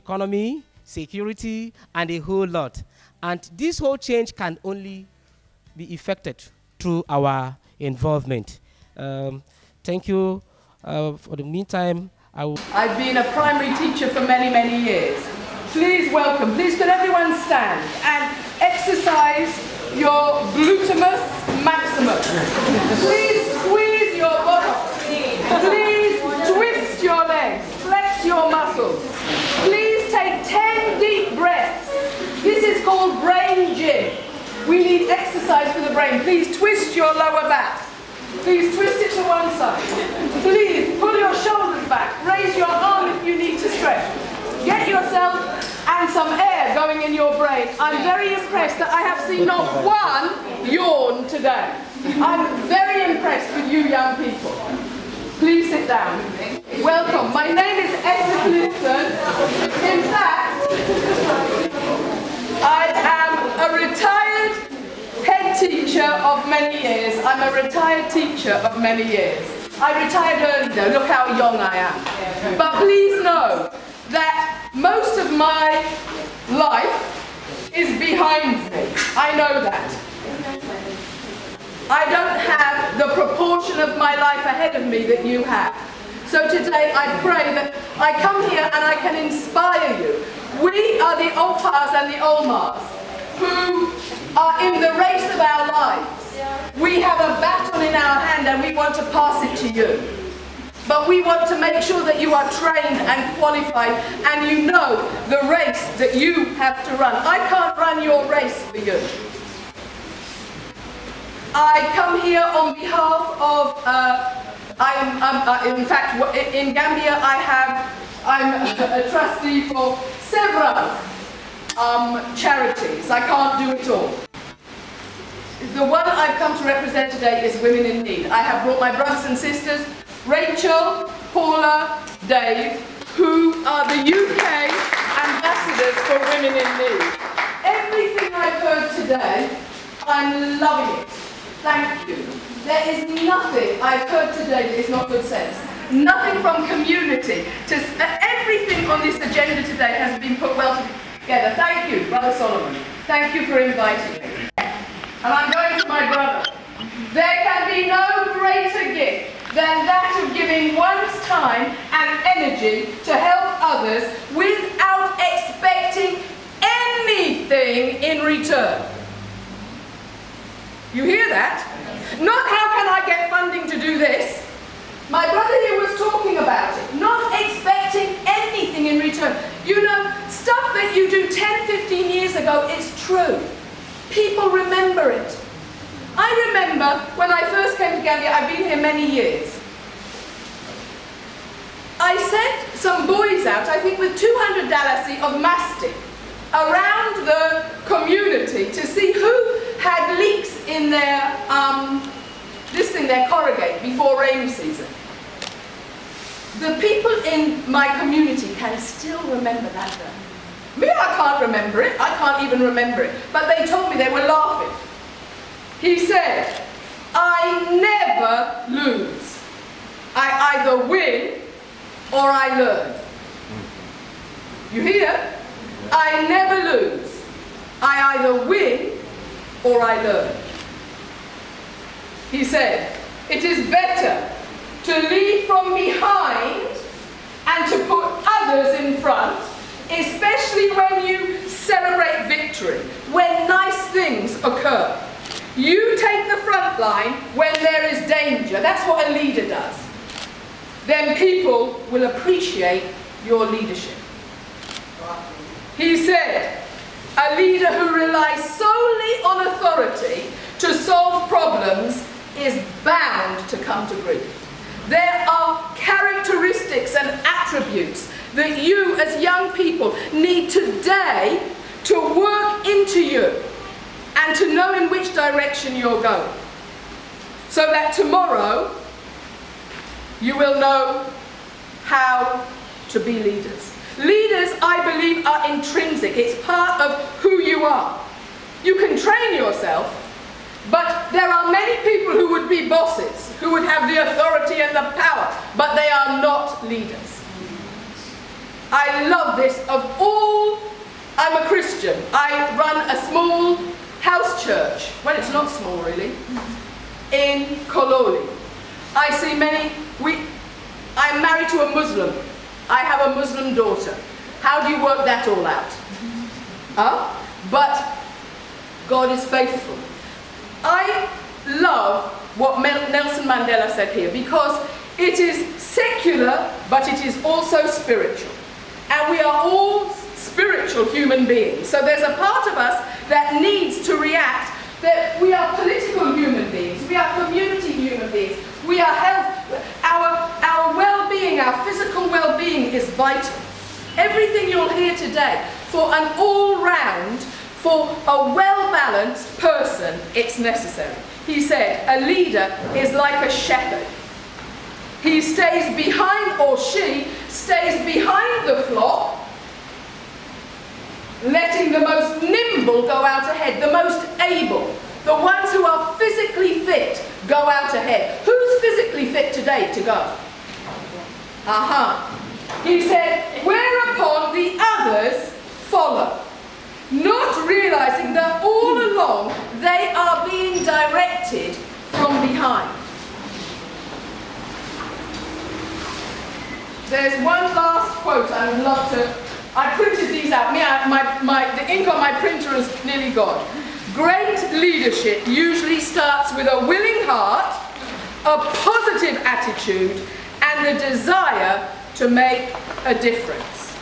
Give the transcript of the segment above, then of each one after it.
economy, security, and a whole lot. And this whole change can only be effected through our involvement. Thank you. For the meantime, I've been a primary teacher for many, many years. Please welcome, please could everyone stand and exercise your glutamus maximus. Please squeeze your buttocks. Please twist your legs, flex your muscles. Please take 10 deep breaths. This is called brain gym. We need exercise for the brain. Please twist your lower back. Please twist it to one side. Please pull your shoulders back. Raise your arm if you need to stretch. Get yourself and some air going in your brain. I'm very impressed that I have seen not one yawn today. I'm very impressed with you young people. Please sit down. Welcome. My name is Esther Clinton. In fact, I am a retired head teacher of many years. I'm a retired teacher of many years. I retired early though, look how young I am. But please know that most of my life is behind me. I know that. I don't have the proportion of my life ahead of me that you have. So today I pray that I come here and I can inspire you. We are the Opas and the Olmas who are in the race of our lives. We have a baton in our hand and we want to pass it to you. But we want to make sure that you are trained and qualified and you know the race that you have to run. I can't run your race for you. I come here on behalf of, in fact, in Gambia I'm a trustee for several charities. I can't do it all. The one I've come to represent today is Women in Need. I have brought my brothers and sisters, Rachel, Paula, Dave, who are the UK ambassadors for Women in Need. Everything I've heard today, I'm loving it. Thank you. There is nothing I've heard today that is not good sense. Nothing from community to everything on this agenda today has been put well together. Thank you, Brother Solomon. Thank you for inviting me. And I'm going to my brother. There can be no greater gift than that of giving one's time and energy to help others without expecting anything in return. You hear that? Not how can I get funding to do this? My brother here was talking about it. Not expecting anything in return. You know, stuff that you do 10, 15 years ago is true. People remember it. I remember when I first came to Gambia, I've been here many years. I sent some boys out, I think with 200 dalasi of mastic, around the community to see who had leaks in their, their corrugate before rainy season. The people in my community can still remember that day. Me, I can't remember it. I can't even remember it. But they told me, they were laughing. He said, I never lose. I either win or I learn. You hear? I never lose. I either win or I learn. He said, it is better to lead from behind and to put others in front, especially when you celebrate victory, when nice things occur. You take the front line when there is danger. That's what a leader does. Then people will appreciate your leadership. He said, a leader who relies solely on authority to solve problems is bound to come to grief. There are characteristics and attributes that you as young people need today to work into you and to know in which direction you're going, so that tomorrow you will know how to be leaders. Leaders, I believe, are intrinsic. It's part of who you are. You can train yourself, but there are many people who would be bosses, who would have the authority and the power, but they are not leaders. I love this. Of all, I'm a Christian. I run a small house church. Well, it's not small really. In Kololi. I see many, I'm married to a Muslim. I have a Muslim daughter. How do you work that all out? Huh? But God is faithful. I love what Nelson Mandela said here, because it is secular, but it is also spiritual. And we are all spiritual human beings. So there's a part of us that needs to react, that we are political human beings, we are community human beings, we are health, our well-being, our physical well-being is vital. Everything you'll hear today, for an all-round, for a well-balanced person, it's necessary. He said, a leader is like a shepherd. He stays behind, or she stays behind the flock, letting the most nimble go out ahead, the most able, the ones who are physically fit go out ahead. Who's physically fit today to go? He said, whereupon the others follow, not realizing that all along they are being directed from behind. There's one last quote I would love to, I printed these out. The ink on my printer is nearly gone. Great leadership usually starts with a willing heart, a positive attitude, and the desire to make a difference.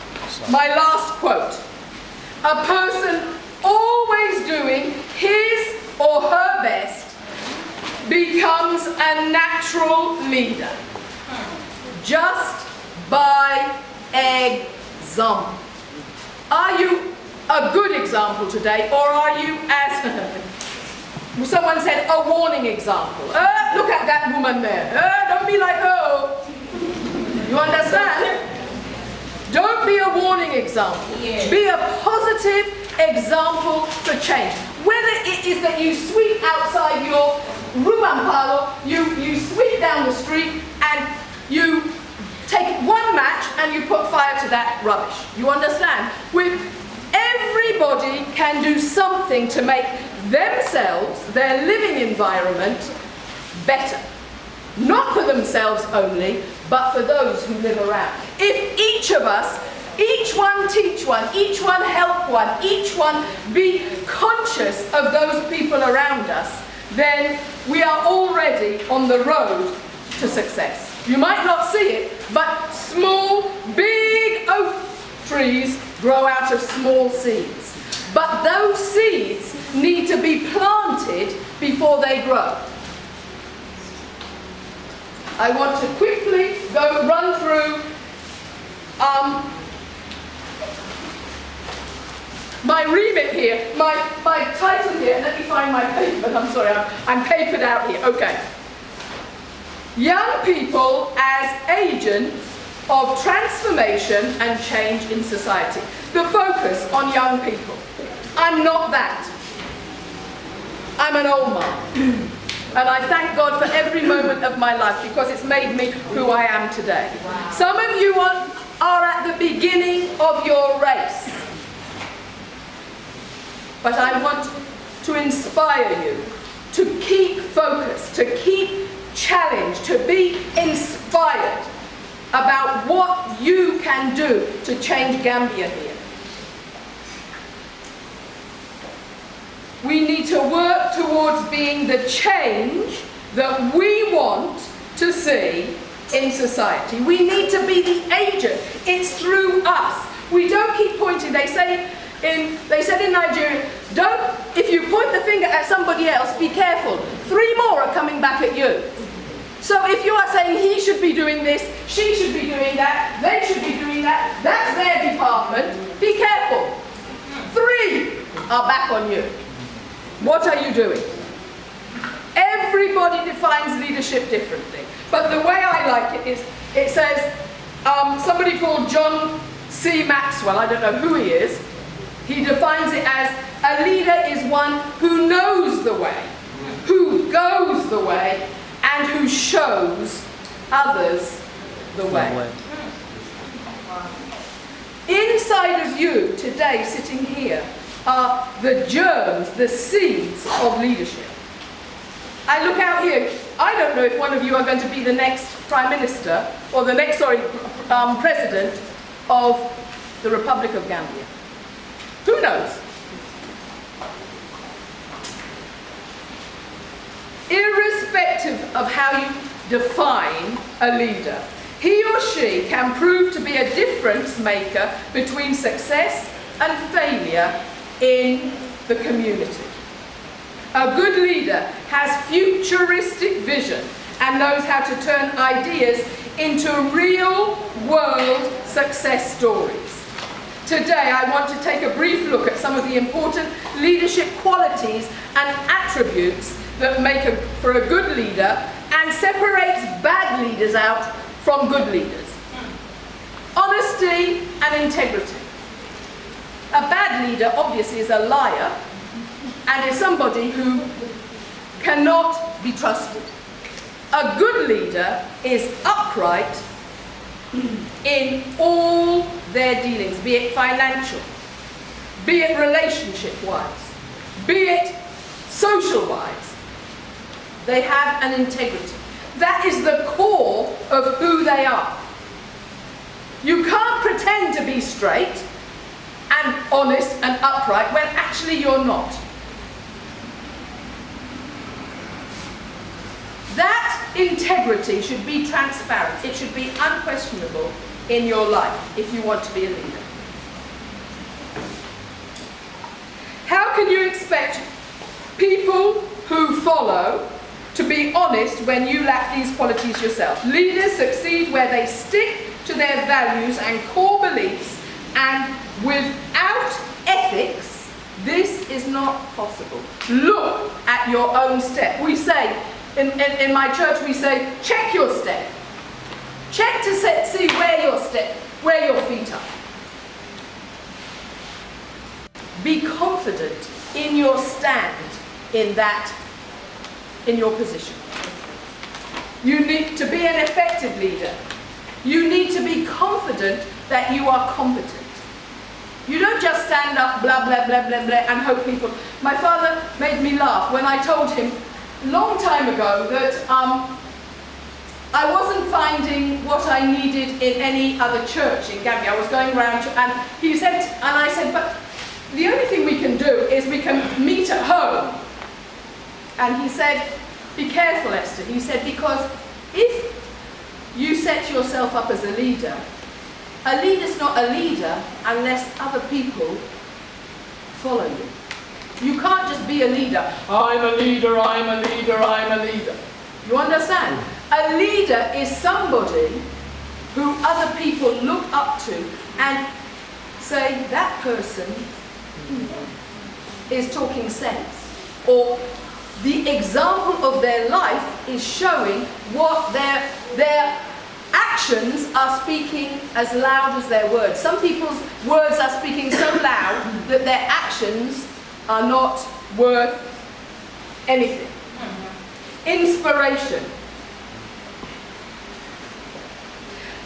My last quote. A person always doing his or her best becomes a natural leader. Just by example. Are you a good example today, or are you, as someone said, a warning example? Look at that woman there. Don't be like her. You understand? Don't be a warning example. Yes. Be a positive example for change. Whether it is that you sweep outside your ruampalo, you sweep down the street and you take one match and you put fire to that rubbish. You understand? Everybody can do something to make themselves, their living environment, better. Not for themselves only, but for those who live around. If each of us, each one teach one, each one help one, each one be conscious of those people around us, then we are already on the road to success. You might not see it, but small, big oak trees grow out of small seeds. But those seeds need to be planted before they grow. I want to quickly run through my remit here, my title here. Let me find my paper. I'm sorry, I'm papered out here. Okay. Young people as agents of transformation and change in society. The focus on young people. I'm not that. I'm an old man. And I thank God for every moment of my life, because it's made me who I am today. Wow. Some of you are at the beginning of your race. But I want to inspire you to keep focused, to keep challenged, to be inspired about what you can do to change Gambia here. We need to work towards being the change that we want to see in society. We need to be the agent. It's through us. We don't keep pointing. They said in Nigeria, if you point the finger at somebody else, be careful. 3 more are coming back at you. So if you are saying he should be doing this, she should be doing that, they should be doing that, that's their department, be careful. 3 are back on you. What are you doing? Everybody defines leadership differently. But the way I like it is, it says, somebody called John C. Maxwell, I don't know who he is, he defines it as a leader is one who knows the way, who goes the way, and who shows others the way. Inside of you today, sitting here, are the germs, the seeds of leadership. I look out here, I don't know if one of you are going to be the next Prime Minister, or the next, President of the Republic of Gambia. Who knows? Irrespective of how you define a leader, he or she can prove to be a difference maker between success and failure in the community. A good leader has futuristic vision and knows how to turn ideas into real-world success stories. Today, I want to take a brief look at some of the important leadership qualities and attributes that make for a good leader and separates bad leaders out from good leaders. Honesty and integrity. A bad leader obviously is a liar and is somebody who cannot be trusted. A good leader is upright in all their dealings, be it financial, be it relationship-wise, be it social-wise. They have an integrity. That is the core of who they are. You can't pretend to be straight and honest and upright when actually you're not. That integrity should be transparent. It should be unquestionable in your life if you want to be a leader. How can you expect people who follow to be honest when you lack these qualities yourself? Leaders succeed where they stick to their values and core beliefs, and without ethics, this is not possible. Look at your own step. We say, in my church, we say, check your step. Check to see where your feet are. Be confident in your stand in your position. You need to be an effective leader. You need to be confident that you are competent. You don't just stand up, blah, blah, blah, blah, blah, and hope people... My father made me laugh when I told him a long time ago that I wasn't finding what I needed in any other church in Gambia. I was going around, and he said, and I said, but the only thing we can do is we can meet at home. And he said, be careful, Esther. He said, because if you set yourself up as a leader's not a leader unless other people follow you. You can't just be a leader. I'm a leader, I'm a leader, I'm a leader. You understand? A leader is somebody who other people look up to and say, that person is talking sense. Or the example of their life is showing what their actions are speaking as loud as their words. Some people's words are speaking so loud that their actions are not worth anything. Inspiration.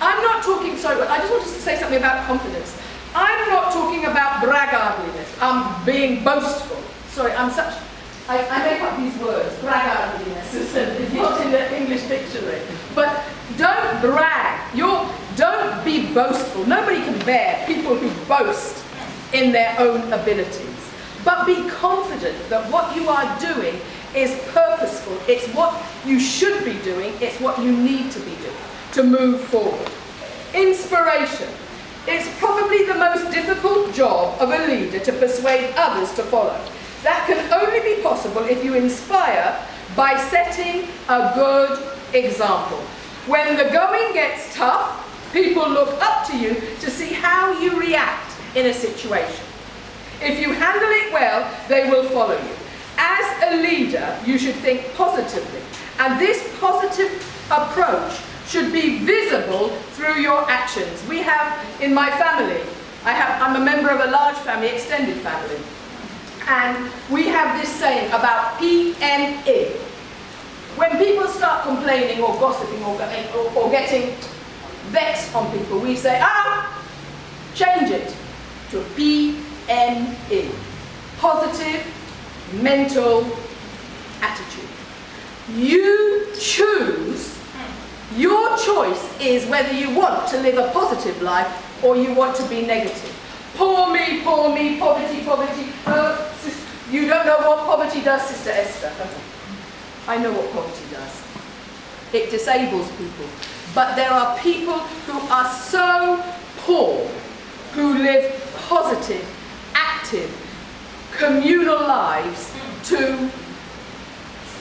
I'm not talking, sorry, but I just wanted to say something about confidence. I'm not talking about braggartliness, being boastful. Sorry, I make up these words, braggartliness, it's not in the English dictionary. But don't brag, don't be boastful. Nobody can bear people who boast in their own abilities. But be confident that what you are doing is purposeful. It's what you should be doing, it's what you need to be doing to move forward. Inspiration. It's probably the most difficult job of a leader to persuade others to follow. That can only be possible if you inspire by setting a good example. When the going gets tough, people look up to you to see how you react in a situation. If you handle it well, they will follow you. As a leader, you should think positively, and this positive approach should be visible through your actions. We have, in my family, I'm a member of a large family, extended family, and we have this saying about PME. When people start complaining or gossiping or getting vexed on people, we say, Change it to PME. Positive mental attitude. You choose. Your choice is whether you want to live a positive life or you want to be negative. Poor me, poverty, poverty. You don't know what poverty does, Sister Esther. I know what poverty does. It disables people. But there are people who are so poor, who live positive, active, communal lives to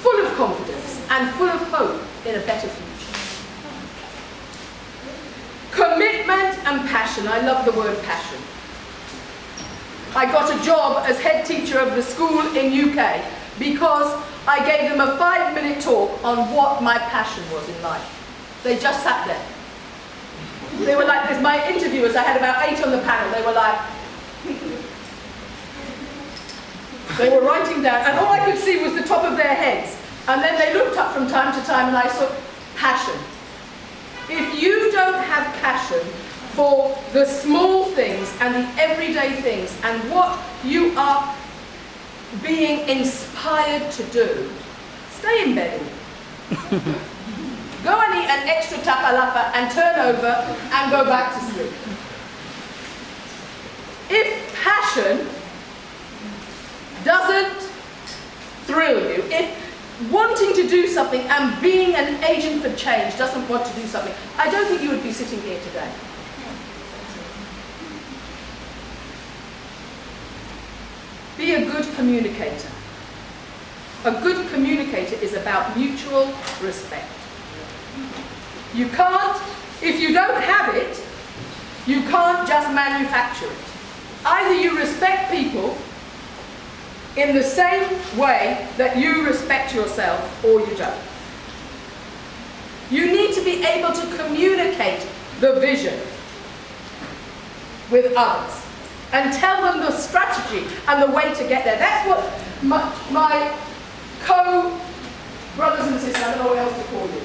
full of confidence and full of hope in a better future. Commitment and passion. I love the word passion. I got a job as head teacher of the school in UK because I gave them a 5-minute talk on what my passion was in life. They just sat there. They were like this. My interviewers, I had about 8 on the panel, they were like, they were writing down, and all I could see was the top of their heads. And then they looked up from time to time and I saw passion. If you don't have passion for the small things and the everyday things and what you are being inspired to do, stay in bed. Go and eat an extra tapalapa and turn over and go back to sleep. If passion doesn't thrill you, if wanting to do something and being an agent for change doesn't want to do something, I don't think you would be sitting here today. Be a good communicator. A good communicator is about mutual respect. You can't, if you don't have it, you can't just manufacture it. Either you respect people in the same way that you respect yourself, or you don't. You need to be able to communicate the vision with others and tell them the strategy and the way to get there. That's what my co-brothers and sisters, I don't know what else to call you,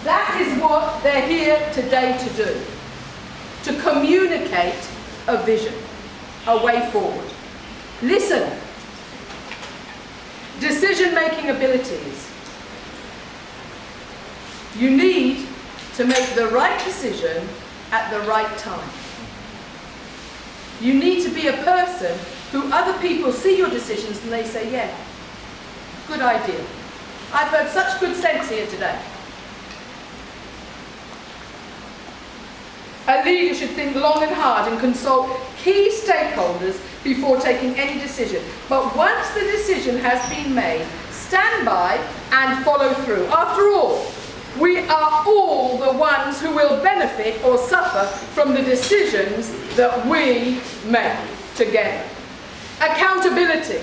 that is what they're here today to do. To communicate a vision, a way forward. Listen. Decision-making abilities. You need to make the right decision at the right time. You need to be a person who other people see your decisions and they say, yeah, good idea. I've heard such good sense here today. A leader should think long and hard and consult key stakeholders before taking any decision. But once the decision has been made, stand by and follow through. After all, we are all the ones who will benefit or suffer from the decisions that we make together. Accountability.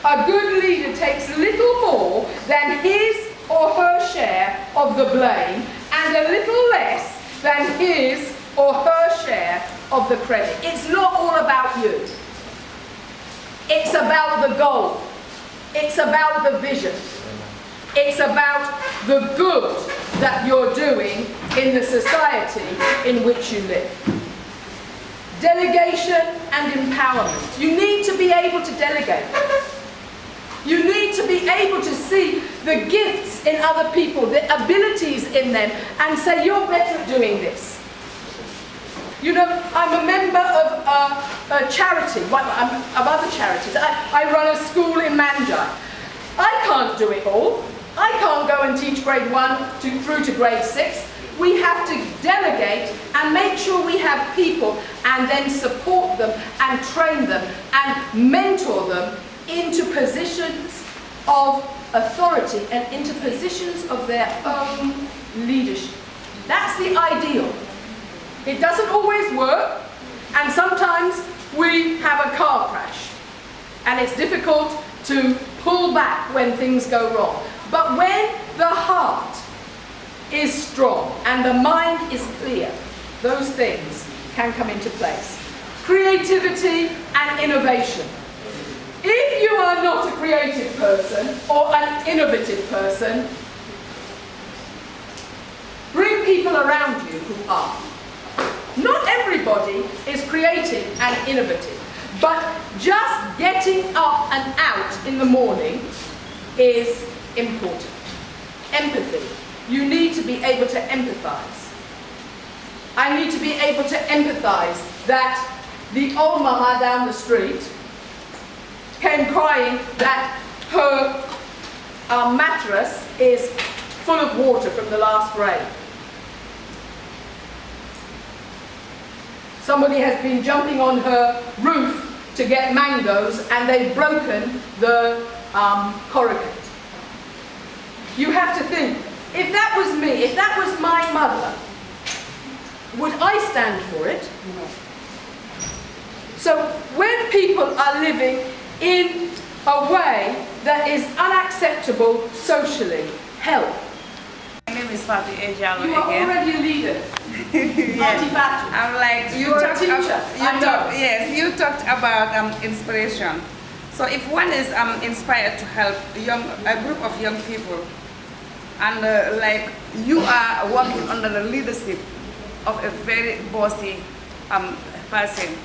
A good leader takes little more than his or her share of the blame and a little less than his or her share of the credit. It's not all about you. It's about the goal. It's about the vision. It's about the good that you're doing in the society in which you live. Delegation and empowerment. You need to be able to delegate. You need to be able to see the gifts in other people, the abilities in them, and say, you're better at doing this. You know, I'm a member of a charity, of other charities. I run a school in Manjai. I can't do it all. I can't go and teach grade 1 through to grade 6. We have to delegate and make sure we have people and then support them and train them and mentor them into positions of authority and into positions of their own leadership. That's the ideal. It doesn't always work, and sometimes we have a car crash and it's difficult to pull back when things go wrong. But when the heart is strong and the mind is clear, those things can come into place. Creativity and innovation. If you are not a creative person or an innovative person, bring people around you who are. Not everybody is creative and innovative, but just getting up and out in the morning is important. Empathy. You need to be able to empathize. I need to be able to empathize that the old mama down the street came crying that her mattress is full of water from the last rain. Somebody has been jumping on her roof to get mangoes and they've broken the corrugate. You have to think, if that was me, if that was my mother, would I stand for it? No. So when people are living in a way that is unacceptable socially, help. My name is Fati Ejalo again. You are already a leader. Yes. I'm like, you're a teacher. Yes, you talked about inspiration. So if one is inspired to help a group of young people, and like you are working under the leadership of a very bossy person.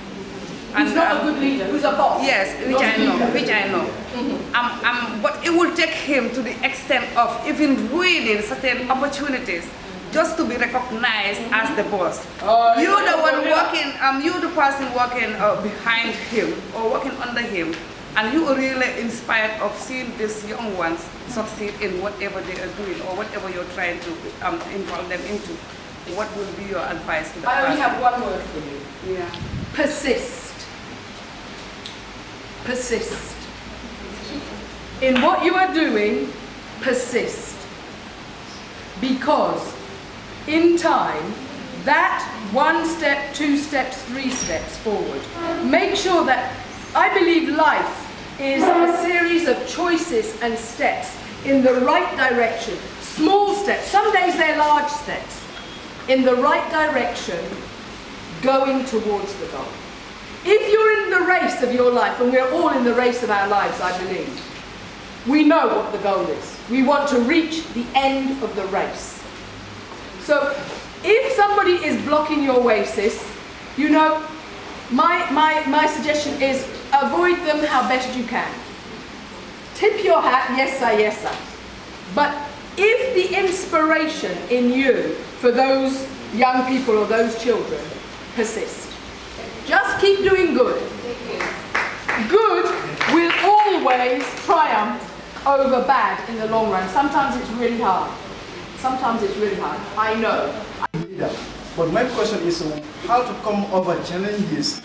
Who's not a good leader, who's a boss. Yes, which I know. Mm-hmm. But it will take him to the extent of even reading certain opportunities just to be recognized as the boss. You're the one working, you're the person working behind him or working under him, and you are really inspired of seeing these young ones succeed in whatever they are doing or whatever you're trying to involve them into. What will be your advice to that I only person? have one word for you. Yeah. Persist. Persist. In what you are doing, persist. Because in time, that 1 step, 2 steps, 3 steps forward. Make sure that, I believe life is a series of choices and steps in the right direction. Small steps, some days they're large steps, in the right direction, going towards the goal. If you're in the race of your life, and we're all in the race of our lives, I believe, we know what the goal is. We want to reach the end of the race. So if somebody is blocking your way, sis, you know, my suggestion is avoid them how best you can. Tip your hat, yes sir, yes sir. But if the inspiration in you for those young people or those children persists, just keep doing good. Good will always triumph over bad in the long run. Sometimes it's really hard. Sometimes it's really hard. I know. But my question is how to come over challenges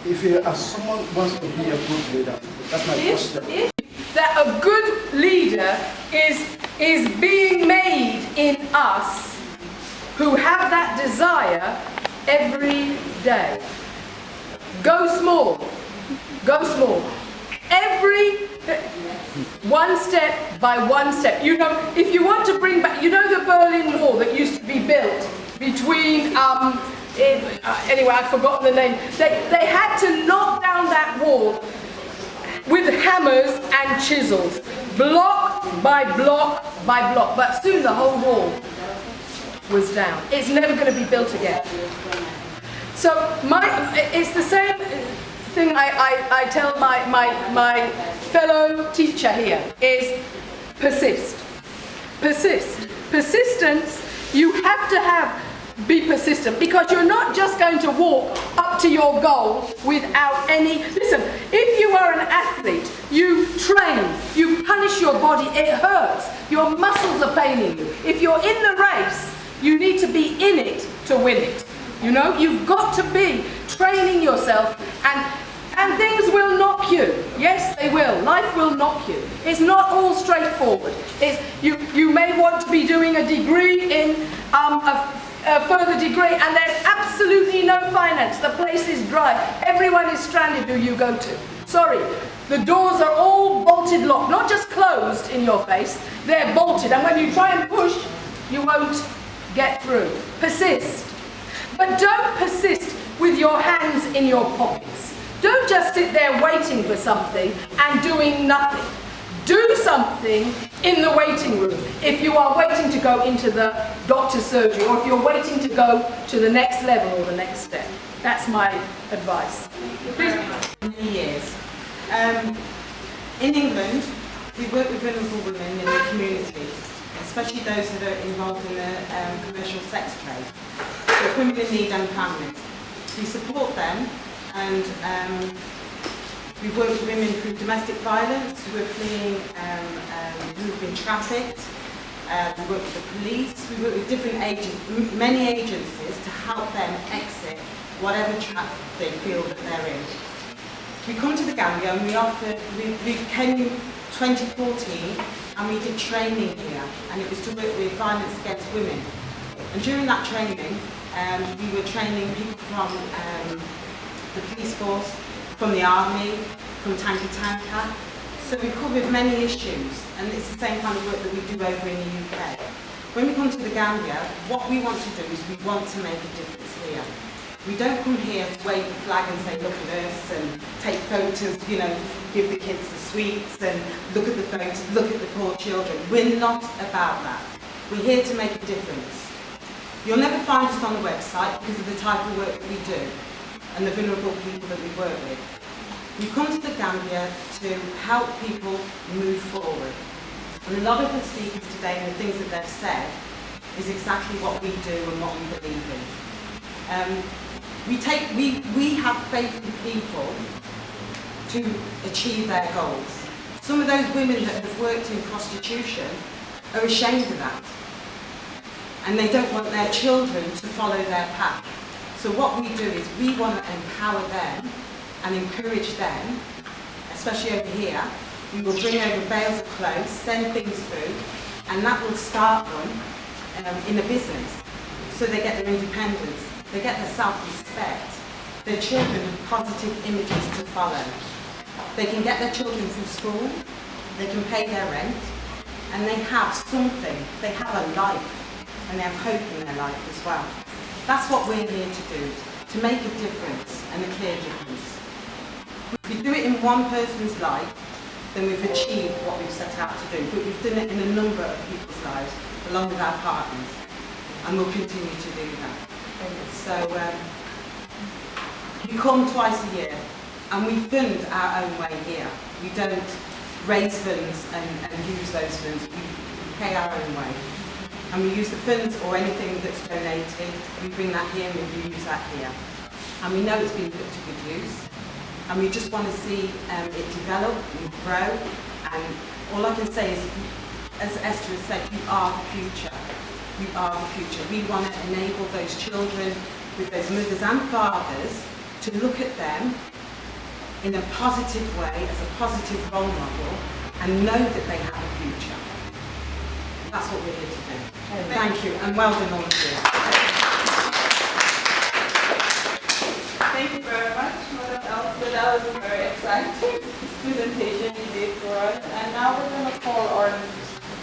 if someone wants to be a good leader. That's my question. If that a good leader is being made in us who have that desire every day. Go small. Go small. Every 1 step by 1 step. You know, if you want to bring back, you know the Berlin Wall that used to be built between, anyway, I've forgotten the name. They had to knock down that wall with hammers and chisels, block by block by block. But soon the whole wall was down. It's never going to be built again. So it's the same thing I tell my fellow teacher here is persist. Persist. Persistence, you have to be persistent, because you're not just going to walk up to your goal without any, listen, if you are an athlete, you train, you punish your body, it hurts, your muscles are paining you. If you're in the race, you need to be in it to win it. You know, you've got to be training yourself, and things will knock you. Yes, they will. Life will knock you. It's not all straightforward. You may want to be doing a degree in a further degree, and there's absolutely no finance. The place is dry. Everyone is stranded who you go to. Sorry, the doors are all bolted locked, not just closed in your face, they're bolted, and when you try and push, you won't get through. Persist. But don't persist with your hands in your pockets. Don't just sit there waiting for something and doing nothing. Do something in the waiting room. If you are waiting to go into the doctor's surgery, or if you're waiting to go to the next level or the next step. That's my advice. Many years. In England, we work with vulnerable women in the community, especially those that are involved in the commercial sex trade. So it's women in need and families. We support them, and we work with women through domestic violence who are fleeing, who've been trafficked. We work with the police. We work with different many agencies to help them exit whatever trap they feel that they're in. We come to the Gambia and we came in 2014 and we did training here, and it was to work with violence against women. And during that training, we were training people from the police force, from the army, from Tanki Tanka. So we've covered many issues, and it's the same kind of work that we do over in the UK. When we come to the Gambia, what we want to do is we want to make a difference here. We don't come here to wave the flag and say, look at us, and take photos, you know, give the kids the sweets, and look at the photos, look at the poor children. We're not about that. We're here to make a difference. You'll never find us on the website because of the type of work that we do and the vulnerable people that we work with. We come to the Gambia to help people move forward. And a lot of the speakers today and the things that they've said is exactly what we do and what we believe in. We have faith in people to achieve their goals. Some of those women that have worked in prostitution are ashamed of that. And they don't want their children to follow their path. So what we do is we want to empower them and encourage them, especially over here. We will bring over bales of clothes, send things through, and that will start them in a business. So they get their independence, they get their self-respect, their children have positive images to follow. They can get their children through school, they can pay their rent, and they have something, they have a life, and they have hope in their life as well. That's what we're here to do, to make a difference, and a clear difference. If we do it in one person's life, then we've achieved what we've set out to do, but we've done it in a number of people's lives, along with our partners, and we'll continue to do that. So we come twice a year, and we fund our own way here. We don't raise funds and use those funds, we pay our own way. And we use the funds or anything that's donated, we bring that here and we use that here. And we know it's been put to good use. And we just want to see it develop and grow. And all I can say is, as Esther has said, you are the future. You are the future. We want to enable those children with those mothers and fathers to look at them in a positive way, as a positive role model, and know that they have a future. That's what we're here to do. Thank you, and well done all of you. Thank you very much, Madam Elspeth. That was a very exciting presentation you did for us. And now we're going to call on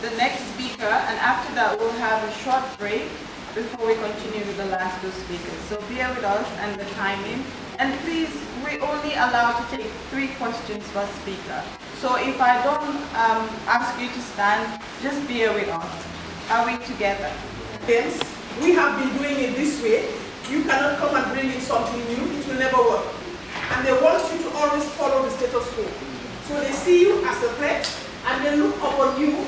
the next speaker, and after that we'll have a short break before we continue with the last two speakers. So bear with us and the timing. And please, we're only allowed to take 3 questions per speaker. So if I don't ask you to stand, just bear with us. Are we together? Yes, we have been doing it this way. You cannot come and bring in something new, it will never work. And they want you to always follow the status quo. So they see you as a threat, and they look upon you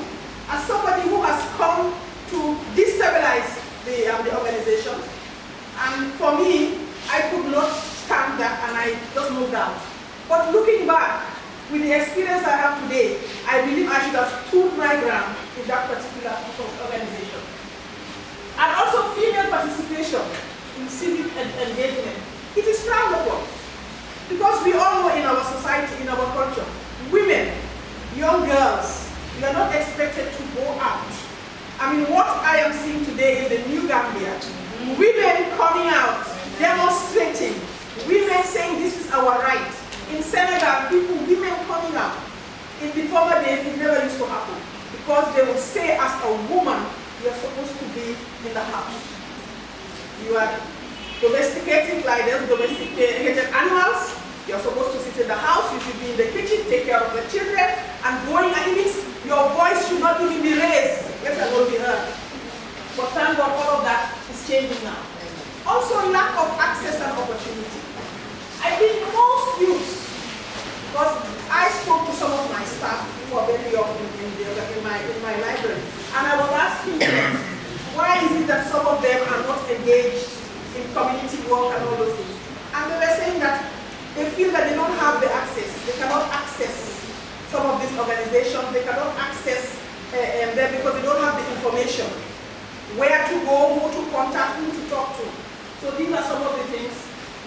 as somebody who has come to destabilize the organization. And for me, I could not stand that, and I just moved out. But looking back, with the experience I have today, I believe I should have stood my ground in that particular organization. And also female participation in civic engagement. It is frowned upon. Because we all know in our society, in our culture, women, young girls, we are not expected to go out. I mean, what I am seeing today in the New Gambia, women coming out, demonstrating, women saying this is our right. In Senegal, women coming out. In the former days, it never used to happen. Because they would say, as a woman, you are supposed to be in the house. You are domesticating gliders, domesticated animals. You are supposed to sit in the house. You should be in the kitchen, take care of the children. and going, and even your voice should not even be raised, let alone be heard. But thank God all of that is changing now. Also, lack of access and opportunity. I think most youths, because I spoke to some of my staff who are very young in my library, and I was asking them, why is it that some of them are not engaged in community work and all those things? And they were saying that they feel that they don't have the access. They cannot access some of these organizations. They cannot access them because they don't have the information. Where to go, who to contact, who to talk to. So these are some of the things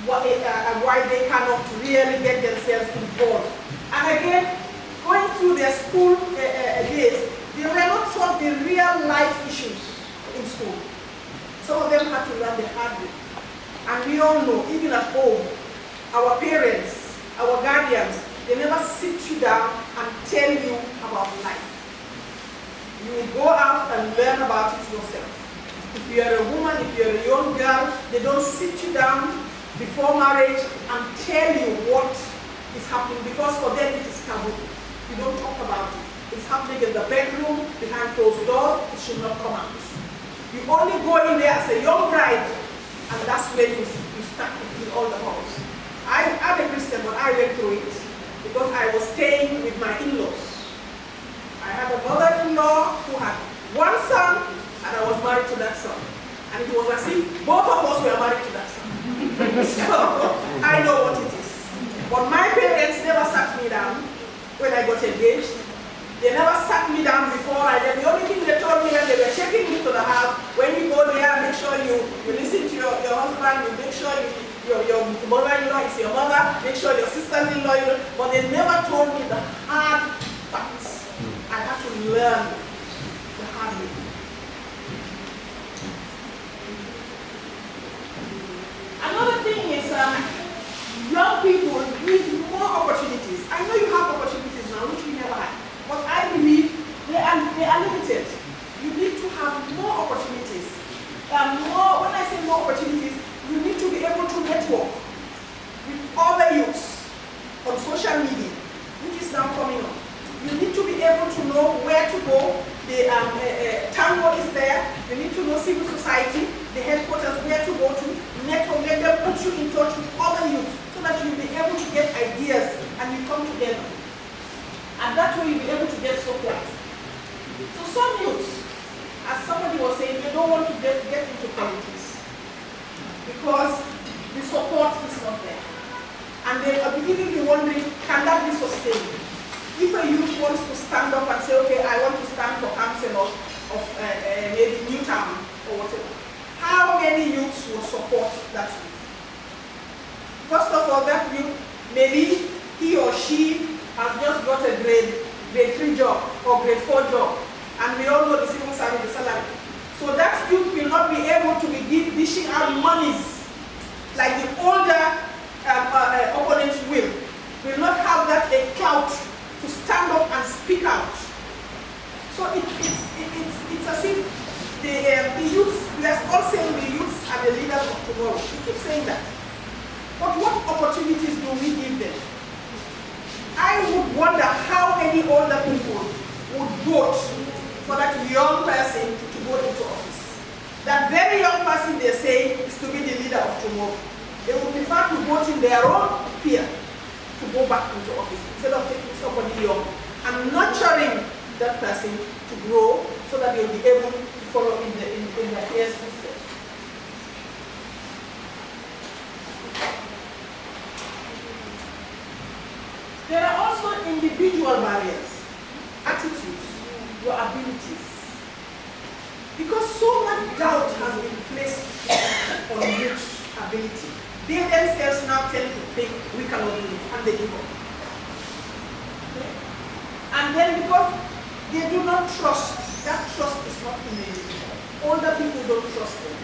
why they cannot really get themselves involved. And again, going through their school days, they were not taught the real life issues in school. Some of them had to learn the hard way. And we all know, even at home, our parents, our guardians, they never sit you down and tell you about life. You will go out and learn about it yourself. If you are a woman, if you are a young girl, they don't sit you down before marriage and tell you what is happening, because for them it is taboo. You don't talk about it. It's happening in the bedroom, behind closed doors, it should not come out. You only go in there as a young bride, and that's when you start to feel all the horrors. I'm a Christian, but I went through it because I was staying with my in-laws. I had a mother-in-law who had one son, and I was married to that son. And it was as if both of us were married to that son. So I know what it is. But my parents never sat me down when I got engaged. They never sat me down before I did. The only thing they told me when they were taking me to the house, when you go there, make sure you listen to your husband, you make sure your mother-in-law is your mother, make sure your sister-in-law, but they never told me the hard facts. I had to learn the hard way. Another thing is young people need more opportunities. I know you have opportunities now, which we never had, but I believe they are limited. You need to have more opportunities. When I say more opportunities, you need to be able to network with other youths on social media, which is now coming on. You need to be able to know where to go. The Tango is there. You need to know civil society, the headquarters, where to go to, network, let them put you in touch with other youths so that you'll be able to get ideas and you come together. And that way you'll be able to get support. So some youths, as somebody was saying, they don't want to get into politics because the support is not there. And they are beginning to be wondering, can that be sustained? If a youth wants to stand up and say, okay, I want to stand for councillor of maybe Newtown or whatever, how many youths will support that youth? First of all, that youth, maybe he or she has just got a grade 3 job or grade 4 job, and we all know the civil service, the salary. So that youth will not be able to be dishing out monies like the older opponents will not have that a clout to stand up and speak out. So it's as if the youths, we are all saying the youths are the leaders of tomorrow. We keep saying that. But what opportunities do we give them? I would wonder how many older people would vote for that young person to go into office. That very young person they say is to be the leader of tomorrow. They would prefer to vote in their own peer to go back into office instead of taking somebody young and nurturing that person to grow so that they'll be able to follow in their peers' footsteps. There are also individual barriers, attitudes, your abilities. Because so much doubt has been placed on youth's ability. They themselves now tend to think we cannot do it, and they give up. Okay? And then because they do not trust, that trust is not in the individual. Older people don't trust them.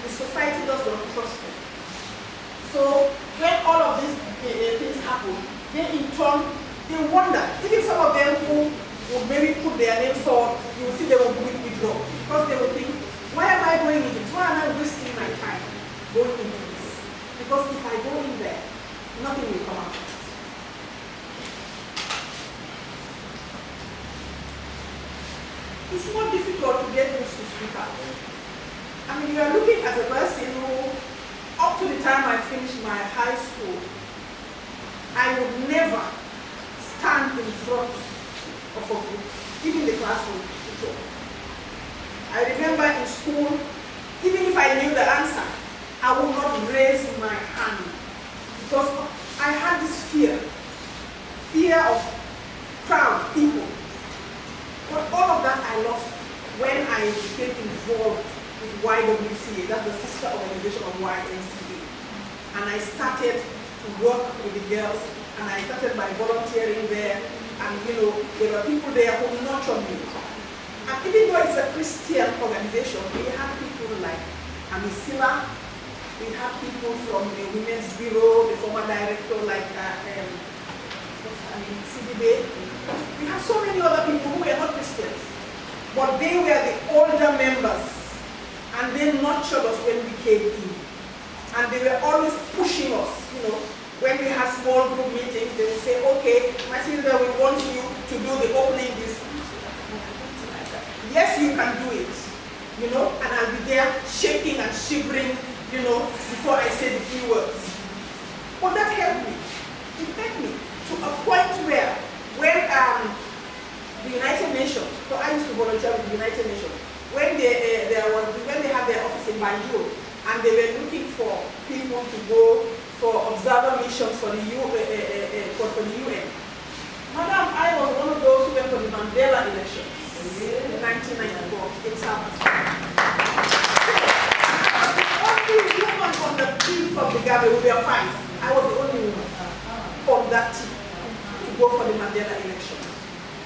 The society does not trust them. So when all of these things happen, they in turn, they wonder. Even some of them who would maybe put their names forward, you will see they will withdraw. Because they will think, why am I going into this? Why am I wasting my time going into this? Because if I go in there, nothing will come out. it's more difficult to get those to speak out. I mean, you are looking at a person who, up to the time I finished my high school, I would never stand in front of a group, even the classroom, to talk. I remember in school, even if I knew the answer, I would not raise my hand because I had this fear of crowd, people. But all of that I lost when I became involved with YWCA, that's the sister organization of YMCA. And I started to work with the girls, and I started by volunteering there, and there were people there who nurtured me. And even though it's a Christian organization, we have people like Amisila, we have people from the Women's Bureau, the former director like CDB. We have so many other people who were not Christians, but they were the older members, and they nurtured us when we came in. And they were always pushing us, when we had small group meetings, they would say, okay, Matilda, we want you to do the opening this. Yes, you can do it, and I'll be there shaking and shivering, before I say the few words. But that helped me. It helped me to a point where when the United Nations, so I used to volunteer with the United Nations, when they had their office in Banjul, and they were looking for people to go for observer missions for the UN. Madam, I was one of those who went for the Mandela elections in 1994 in South Africa. The only woman on the team from the Mugabe, we were 5. I was the only woman on that team to go for the Mandela election.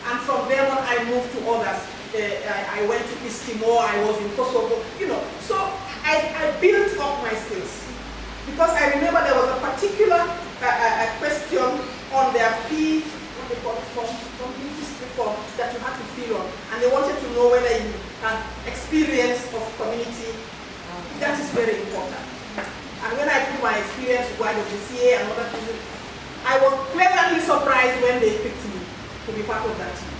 And from there on, I moved to others. I went to East Timor, I was in Kosovo, So I built up my skills. Because I remember there was a particular question on their form that you had to fill on. And they wanted to know whether you had experience of community. That is very important. And when I put my experience with YWCA and other things, I was pleasantly surprised when they picked me to be part of that team.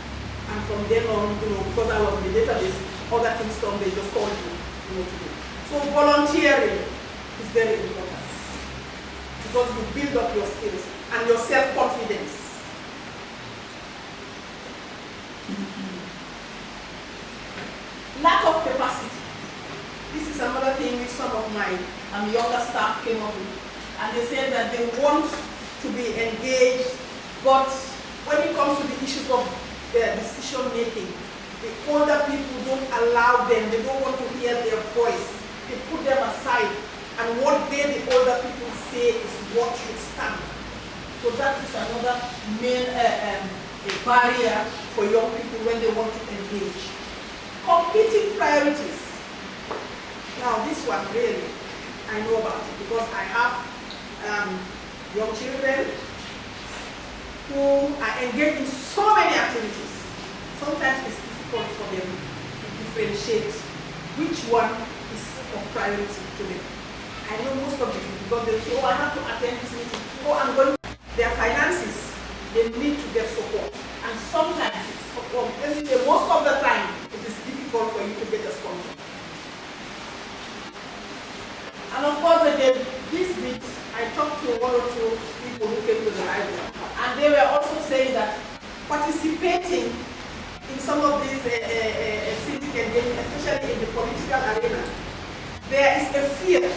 And from then on, because I was in the database, other things come, they just called you, to do. So volunteering is very important because you build up your skills and your self-confidence. Lack of capacity. This is another thing which some of my younger staff came up with. And they said that they want to be engaged, but when it comes to the issues of their decision making, the older people don't allow them, they don't want to hear their voice. They put them aside, and what they, the older people, say is what should stand. So that is another main barrier for young people when they want to engage. Competing priorities. Now this one really, I know about it because I have young children who are engaged in so many activities. Sometimes it's difficult for them to differentiate which one is of priority to them. I know most of them because they say, oh, I have to attend this meeting. Oh, I'm going to their finances. They need to get support. And sometimes, most of the time, it is difficult for you to get a sponsor. And of course, again, this bit, I talked to one or two people who came to the library, and they were also saying that participating in some of these civic engagement, especially in the political arena, there is a fear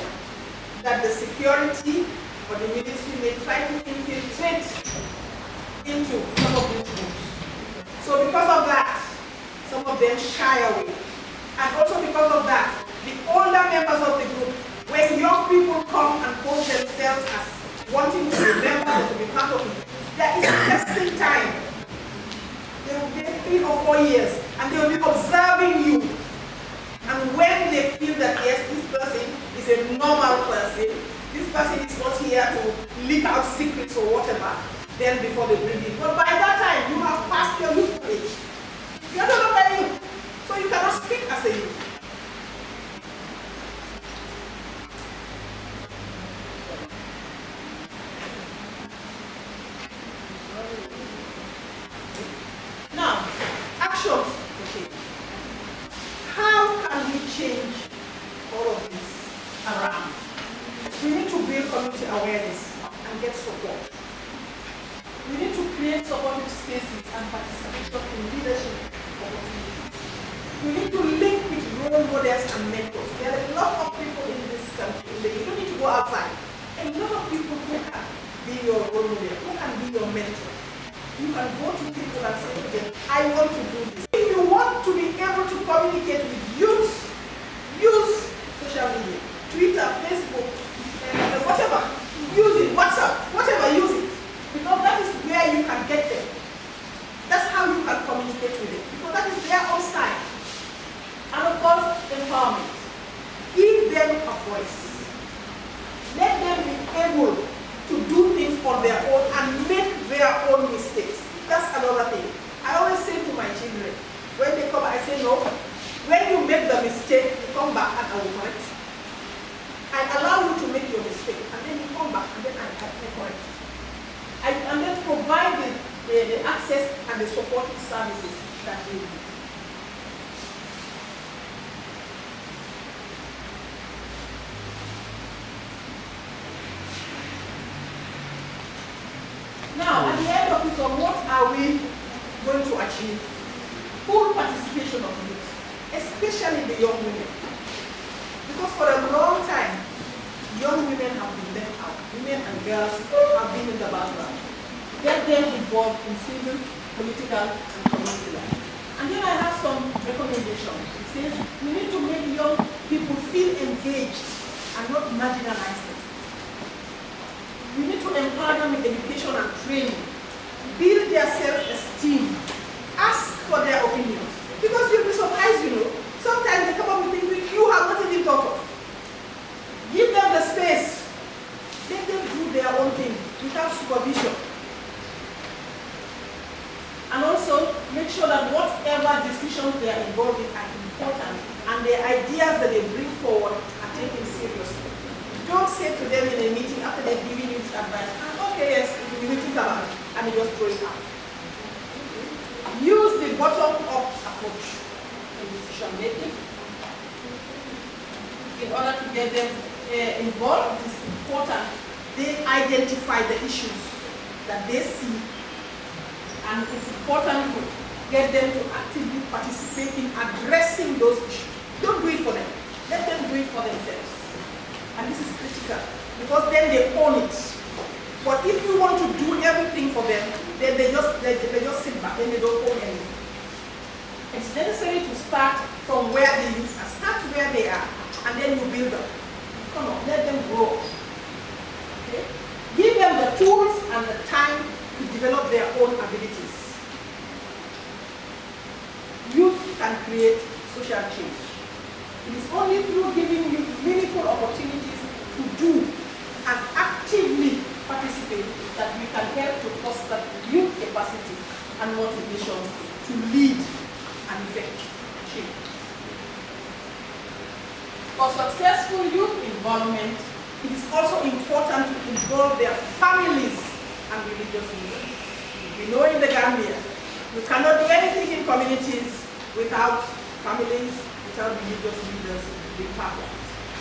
that the security or the military may try to infiltrate into some of these groups. So because of that, some of them shy away. And also because of that, the older members of the group, when young people come and pose themselves as wanting to be members or to be part of it, there is a testing time. They will be 3 or 4 years, and they will be observing you. And when they feel that, yes, this person is a normal person, this person is not here to leak out secrets or whatever, then before they bring it. But by that time, you have passed your youth age. You are no longer youth, so you cannot speak as a youth. Now, actions. Okay. change all of this around. We need to build community awareness and get support. We need to create supportive spaces and participation in leadership opportunities. We need to link with role models and mentors. There are a lot of people in this country. You don't need to go outside. A lot of people who can be your role model, who can be your mentor. You can go to people and say to them, I want to do this. If you want to be able to communicate with youth, use social media, Twitter, Facebook, whatever. Use it, WhatsApp, whatever, use it. Because that is where you can get them. That's how you can communicate with them. Because that is their own style. And of course, empowerment. Give them a voice. Let them be able to do things on their own and make their own mistakes. That's another thing. I always say to my children, when they come, I say, no, when you make the mistake, you come back and I will correct you. I allow you to make your mistake, and then you come back and then I correct you. And then provide the access and the supporting services that they need. Now, at the end of it all, what are we going to achieve? Full participation of youth, especially the young women. Because for a long time, young women have been left out. Women and girls have been in the background. Get them involved in civil, political, and community life. And then I have some recommendations. It says we need to make young people feel engaged and not marginalize them. We need to empower them with education and training. Build their self-esteem. Ask for their opinions. Because you'll be surprised, sometimes they come up with things which you have not even thought of. Give them the space. Let them do their own thing without supervision. And also, make sure that whatever decisions they are involved in are important and the ideas that they bring forward are taken seriously. Don't say to them in a meeting after they've given you advice, okay, yes, we will think about it, and you just throw it out. Use the bottom-up approach in decision making. In order to get them involved, it is important they identify the issues that they see, and it's important to get them to actively participate in addressing those issues. Don't do it for them. Let them do it for themselves. And this is critical, because then they own it. But if you want to do everything for them, then they just sit back and they don't own anything. It's necessary to start from where they are. Start where they are, and then you build them. Come on, let them grow. Okay? Give them the tools and the time to develop their own abilities. Youth can create social change. It is only through giving you meaningful opportunities to do and actively participate that we can help to foster youth capacity and motivation to lead and effect change. For successful youth involvement, it is also important to involve their families and religious leaders. We know in the Gambia, you cannot do anything in communities without families, without religious leaders being part of it.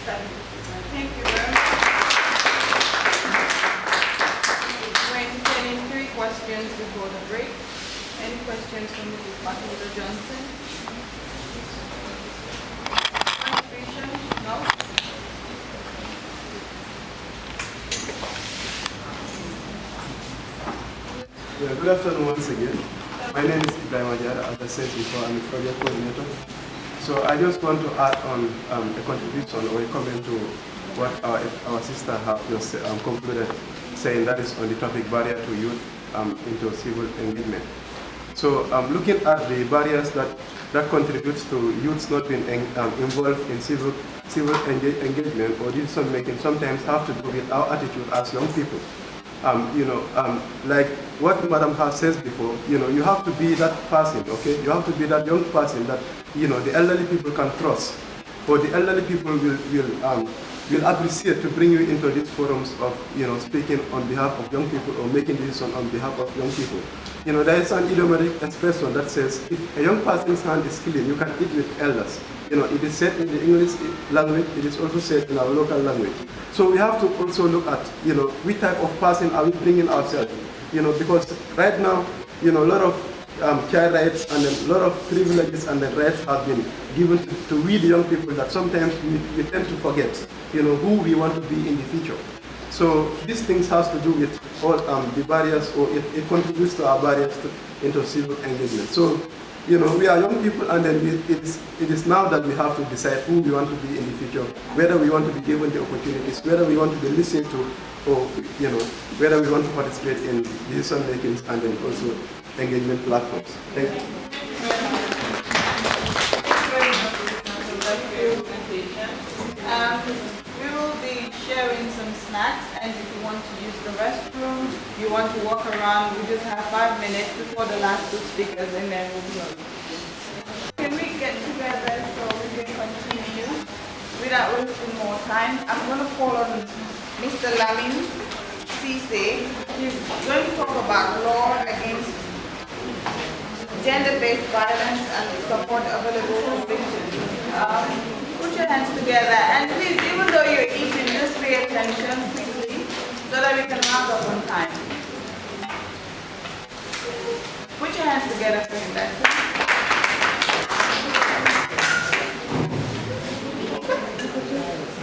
Thank you. Thank you very much. We're entertaining 3 questions before the break. Any questions from Mrs. Matilda Johnson? Contribution? No? Yeah, good afternoon once again. My name is Ibrahim Ajara. As I said before, I'm a project coordinator. So I just want to add on a contribution or a comment to what our sister have just concluded, saying that is on the topic barrier to youth into civil engagement. So looking at the barriers that contributes to youths not being involved in civil engagement or decision making sometimes have to do with our attitude as young people. Like what Madam has said before, you have to be that person, okay? You have to be that young person that, the elderly people can trust. or the elderly people will appreciate to bring you into these forums of, speaking on behalf of young people or making decisions on behalf of young people. There is an idiomatic expression that says, if a young person's hand is clean, you can eat with elders. It is said in the English language, it is also said in our local language. So we have to also look at, which type of person are we bringing ourselves, because right now, a lot of child rights and a lot of privileges and the rights have been given to we the young people that sometimes we tend to forget, who we want to be in the future. So these things has to do with all the barriers, or it contributes to our barriers into civic engagement. So, we are young people, and then it is now that we have to decide who we want to be in the future, whether we want to be given the opportunities, whether we want to be listened to, or whether we want to participate in decision making and then also engagement platforms. Thank you. We will be sharing some snacks, and if you want to use the restroom, you want to walk around, we just have 5 minutes before the last 2 speakers, and then we'll be on. Can we get together so we can continue without wasting more time? I'm going to call on Mr. Lamin Cisse. He's going to talk about law against gender-based violence and the support available for victims. Put your hands together, and please, even though you're eating, just pay attention quickly so that we can round up on time. Put your hands together for him, that's it.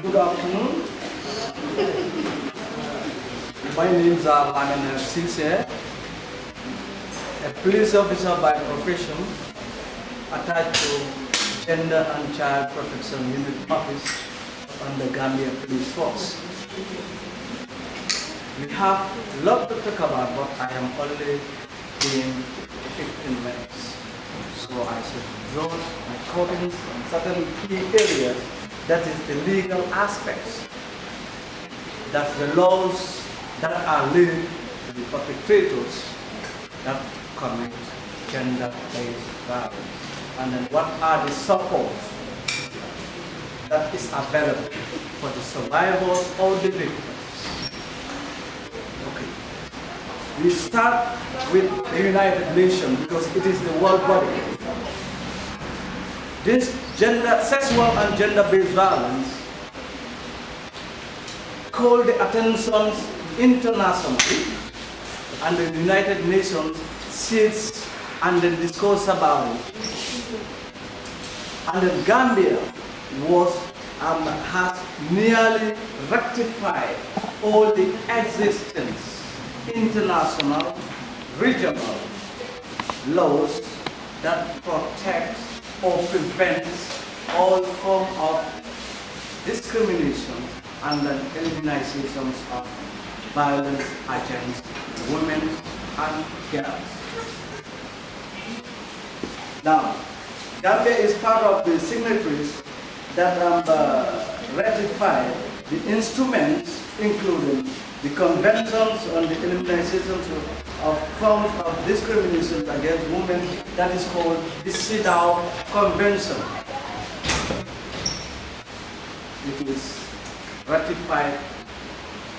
Good afternoon. My name is Lamin Cisse, a police officer by profession, attached to Gender and Child Protection Unit Office on the Gambia Police Force. We have a lot to talk about, but I am only in 15 minutes. So I should draw my comments on certain key areas, that is the legal aspects, that's the laws that are linked to the perpetrators that commit gender-based violence. And then what are the supports that is available for the survivors or the victims. Okay. We start with the United Nations because it is the world body. This sexual and gender-based violence called the attention internationally, and the United Nations sits and then discuss about it. And then Gambia has nearly rectified all the existence international, regional laws that protect or prevent all form of discrimination and then elimination of violence against women and girls. Now, Gambia is part of the signatories that ratify the instruments, including the conventions on the elimination of forms of discrimination against women, that is called the CEDAW Convention. It is ratified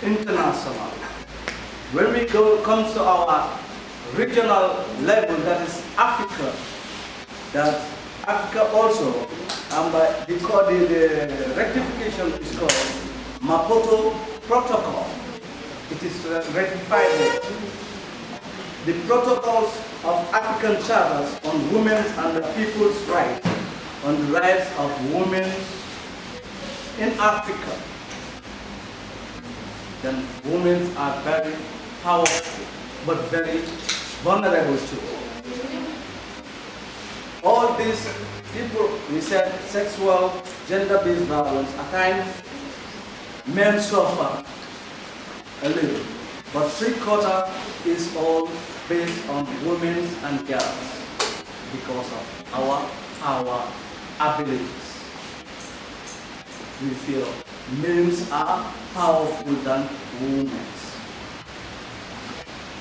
internationally. When we comes to our regional level, that is Africa, that Africa also, the rectification is called Maputo Protocol. It is ratified. The protocols of African charters on women's and the people's rights, on the rights of women in Africa. Then women are very powerful, but very vulnerable too. All these people, we said sexual, gender-based violence, at times men suffer a little, but 3/4 is all based on women and girls because of our abilities. We feel men are powerful than women.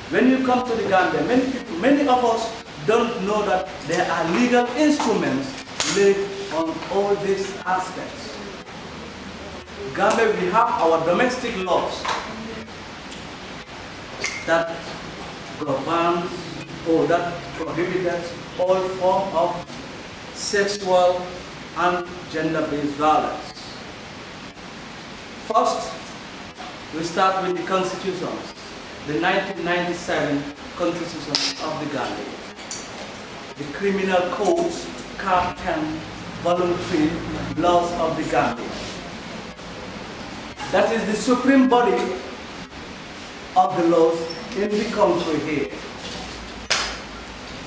When you come to the Gambia, many of us don't know that there are legal instruments laid on all these aspects. Gambia, we have our domestic laws that govern or that prohibits all forms of sexual and gender-based violence. First, we start with the constitutions, the 1997 Constitution of the Gambia, the Criminal Codes, Cap 10, Volume 3, Laws of the Gambia. That is the supreme body of the laws in the country here.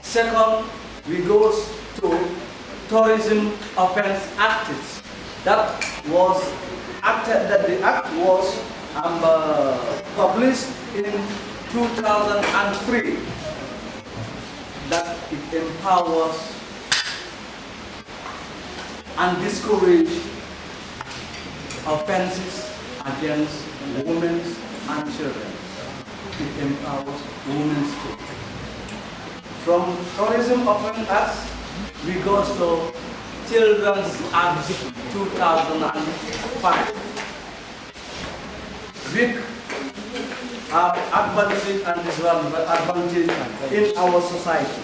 Second, we go to Tourism Offence Act. That the act was published in 2003. That it empowers and discourages offenses against women and children. It empowers women too. From Tourism Offence Act, we go to Children's Act 2005. Which have advantage and disadvantage in our society.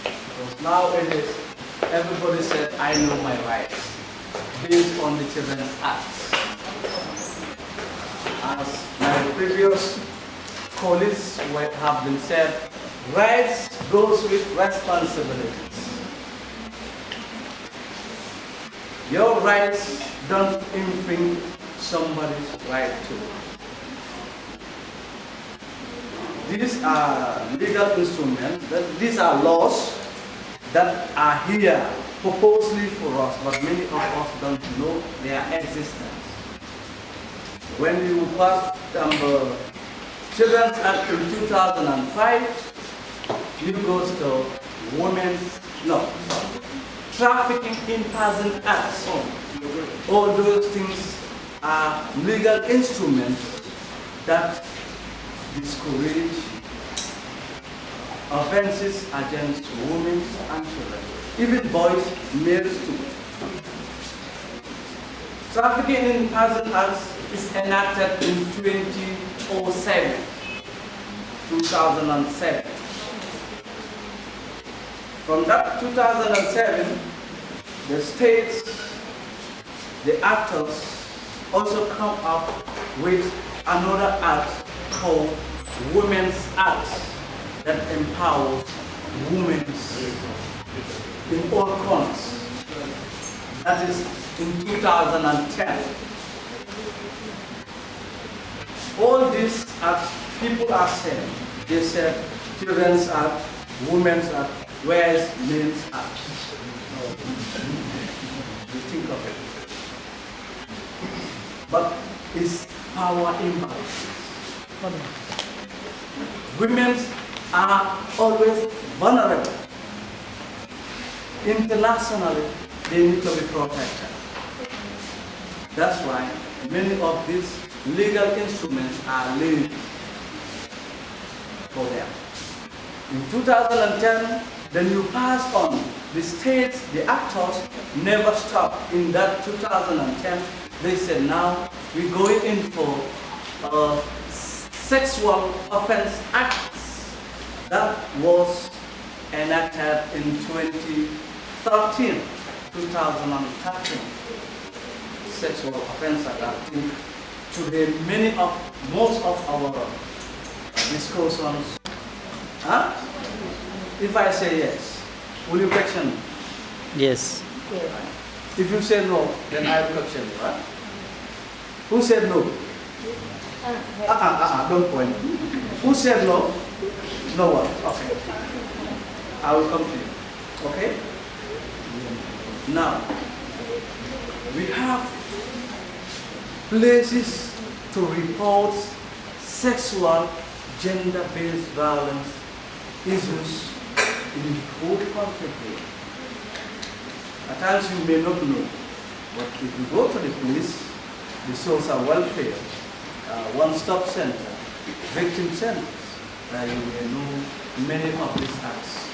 Because nowadays, everybody said, I know my rights, based on the Children's Act. As my previous colleagues have been said, rights goes with responsibilities. Your rights don't infringe somebody's right to. These are legal instruments, these are laws that are here purposely for us, but many of us don't know their existence. When you passed Children's Act in 2005, you go to Trafficking in Person Act. All those things are legal instruments that discourage offenses against women and children, even boys, males too. Trafficking in Person Act is enacted in 2007. From that 2007, the states, the actors also come up with another act called Women's Act that empowers women in all corners. That is in 2010. All these acts, people are saying, they said Children's Act, Women's Act, where is Men's Act? You think of it. But it's power imbalance. Women are always vulnerable. Internationally, they need to be protected. That's why many of these legal instruments are laid for them. In 2010, then you pass on. The states, the actors never stopped. In that 2010, they said now we're going in for Sexual Offence Acts. That was enacted in 2013. Sexual Offence Act. Today, most of our discussions. If I say yes, will you question me? Yes. If you say no, then I will question you, right? Who said no? Don't point. Who said no? No one. Okay. I will come to you. Okay? Now, we have places to report sexual, gender-based violence issues in the whole country. At times you may not know, but if you go to the police, the social welfare, one-stop center, victim centers, you may know many of these acts.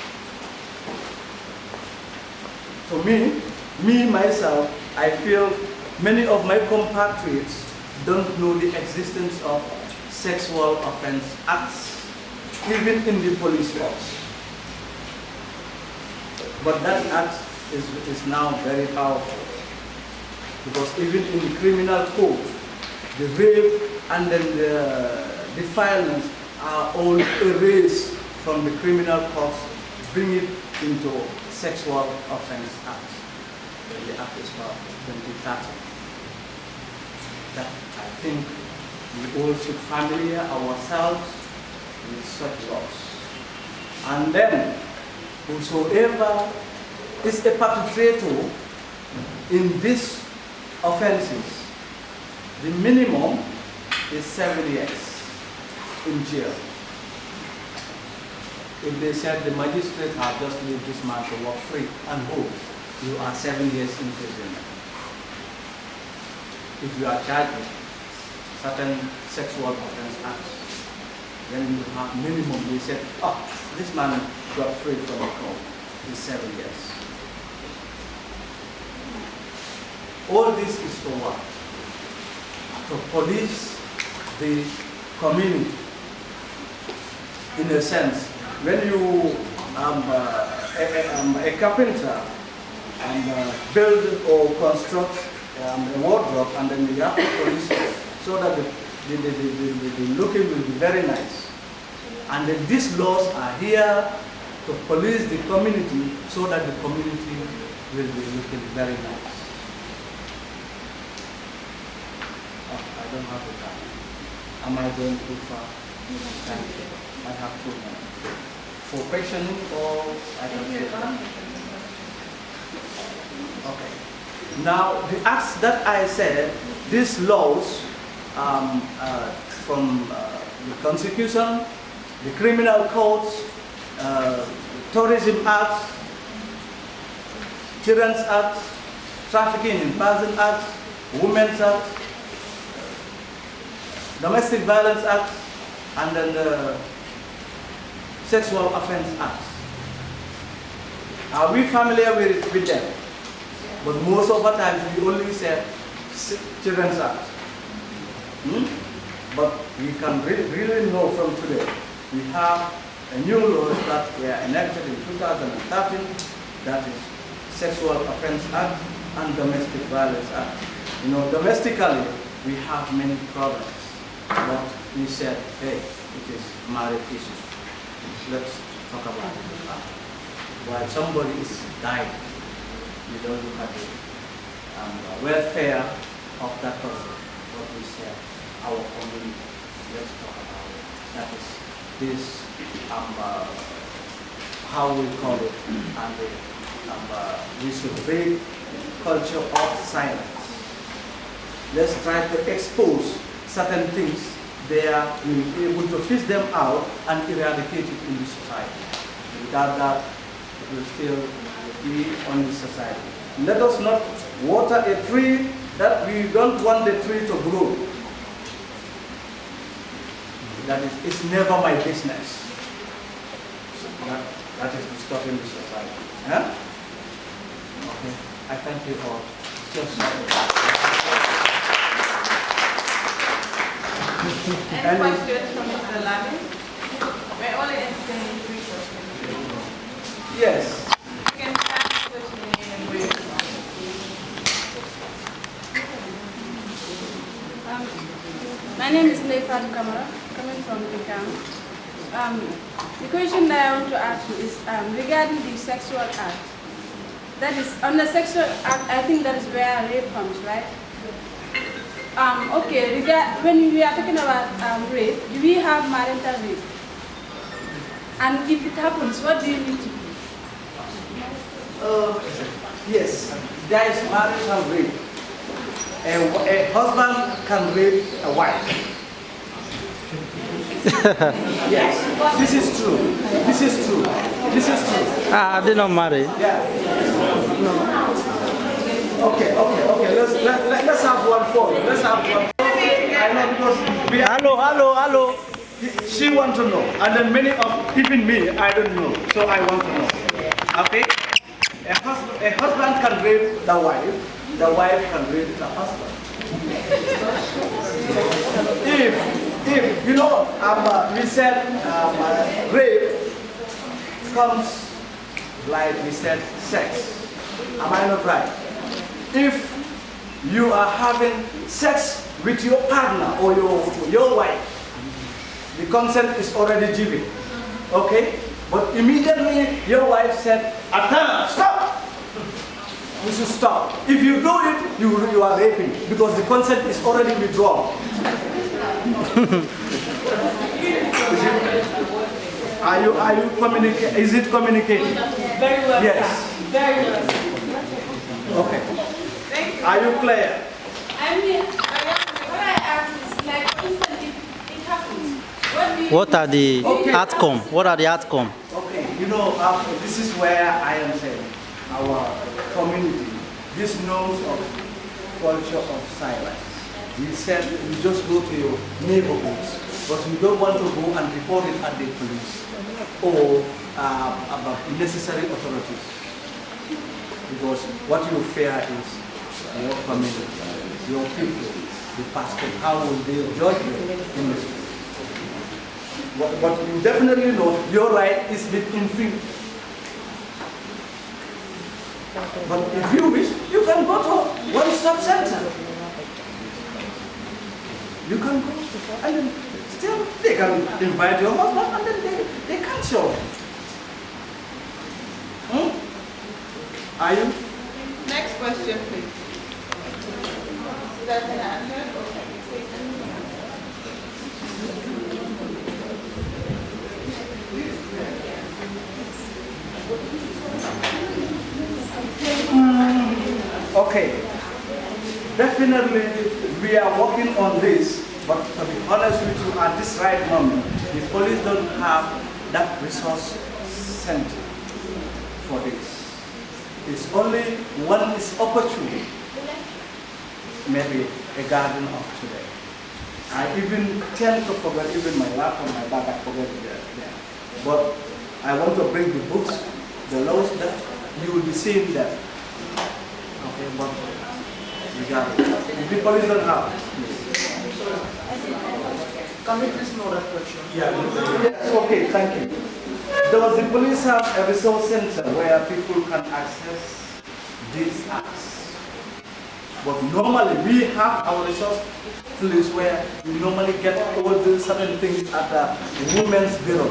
to me myself, I feel many of my compatriots don't know the existence of sexual offense acts, even in the police force. But that act is now very powerful, because even in the criminal code, the rape and then the violence are all erased from the criminal courts, bring it into sexual offense act. The act is powerful, 2013. That I think we all should familiar ourselves with such laws. And then, whosoever is a perpetrator in these offenses, the minimum is 7 years in jail. If they said the magistrate have just leave this man to walk free and go, you are 7 years in prison. If you are charged with certain sexual offense acts, then you have minimum, they said, oh, this man got free from the court, is 7 years. All this is for what? To police the community. In a sense, when you a carpenter build or construct a wardrobe, and then you have to police it so that the looking will be very nice. And then these laws are here to police the community so that the community will be looking very nice. Oh, I don't have the time. Am I going too far? Thank you. I have 2 minutes. For questioning or I can okay. Now the acts that I said, these laws from the Constitution, the Criminal Codes, Tourism Act, Children's Act, Trafficking in Persons Act, Women's Act, Domestic Violence Act, and then the Sexual Offense Act. Are we familiar with them? But most of the times we only say Children's Act. But we can really know from today, we have a new law that were enacted in 2013, that is Sexual Offense Act and Domestic Violence Act. You know, domestically, we have many problems. But we said, hey, it is marriage issue. Let's talk about it. While somebody is dying, we don't look at the welfare of that person. What we say, our community. Let's talk about it. That is this, how we call it, and we should break culture of silence. Let's try to expose certain things. They are able to fish them out and eradicate it in the society. Without that, it will still be on the society. Let us not water a tree that we don't want the tree to grow. That is, it's never my business. So that is disturbing the society. Yeah? Okay. I thank you all. Any questions from Mr. Lamin? We're only entertaining 3 questions. Yes. You can start questioning and wait. My name is Nefat Kamara, coming from Bikam. The question that I want to ask you is regarding the sexual act. That is, on the sexual act, I think that is where rape comes, right? Okay, when we are talking about rape, do we have marital rape? And if it happens, what do you need to do? Yes, there is marital rape. A husband can rape a wife. Yes, this is true. This is true. This is true. I did not marry. Yeah. Okay. Let's have one for you. Let's have one. I know because we are, hello. She wants to know, and then many of even me, I don't know, so I want to know. Okay. a husband can rape the wife can rape the husband. If you know, we said rape comes like we said sex. Am I not right? If you are having sex with your partner or your wife, the consent is already given. Okay? But immediately your wife said, Atana, stop! You should stop. If you do it, you are raping because the consent is already withdrawn. Are you communicating? Is it communicating? Very well. Yes. Very well. Okay. Thank you. Are you clear? I mean, what I asked is like, for instance, if it happens, What are the outcome? What are the outcome? Okay, you know, this is where I am saying our community, this knows of culture of silence. We said you just go to your neighborhoods, but you don't want to go and report it at the police or about necessary authorities. Because what you fear is your community, your people, the pastor, how will they judge you in this? But you definitely know your right is with infringed. But if you wish, you can go to one-stop center. You can go and then still they can invite your husband and then they can show. Are you? Next question, please. Is that an answer? Okay. Definitely we are working on this, but to be honest with you, at this right moment, the police don't have that resource center for this. It's only when it's opportune, maybe a garden of today. I even tend to forget, even my laptop, my bag, I forget it there. But I want to bring the books, the laws that you will be seeing there. Okay, but regardless, the police don't have. Can we please know that question? Yes, okay, thank you. Does the police have a resource center where people can access these acts? But normally we have our resource place where we normally get all the certain things at the Women's Bureau.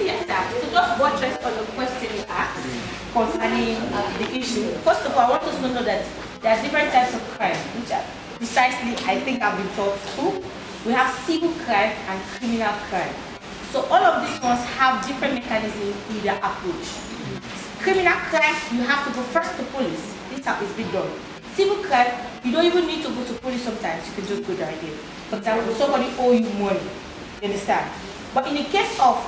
Yes, sir. So just buttress on the question you asked concerning the issue. First of all, I want us to know that there are different types of crime, which are precisely, I think, have been taught to. We have civil crime and criminal crime. So all of these ones have different mechanisms in their approach. Criminal crime, you have to go first to police. This is how it's been done. Civil crime, you don't even need to go to police sometimes. You can just go directly. For example, somebody owe you money. You understand? But in the case of,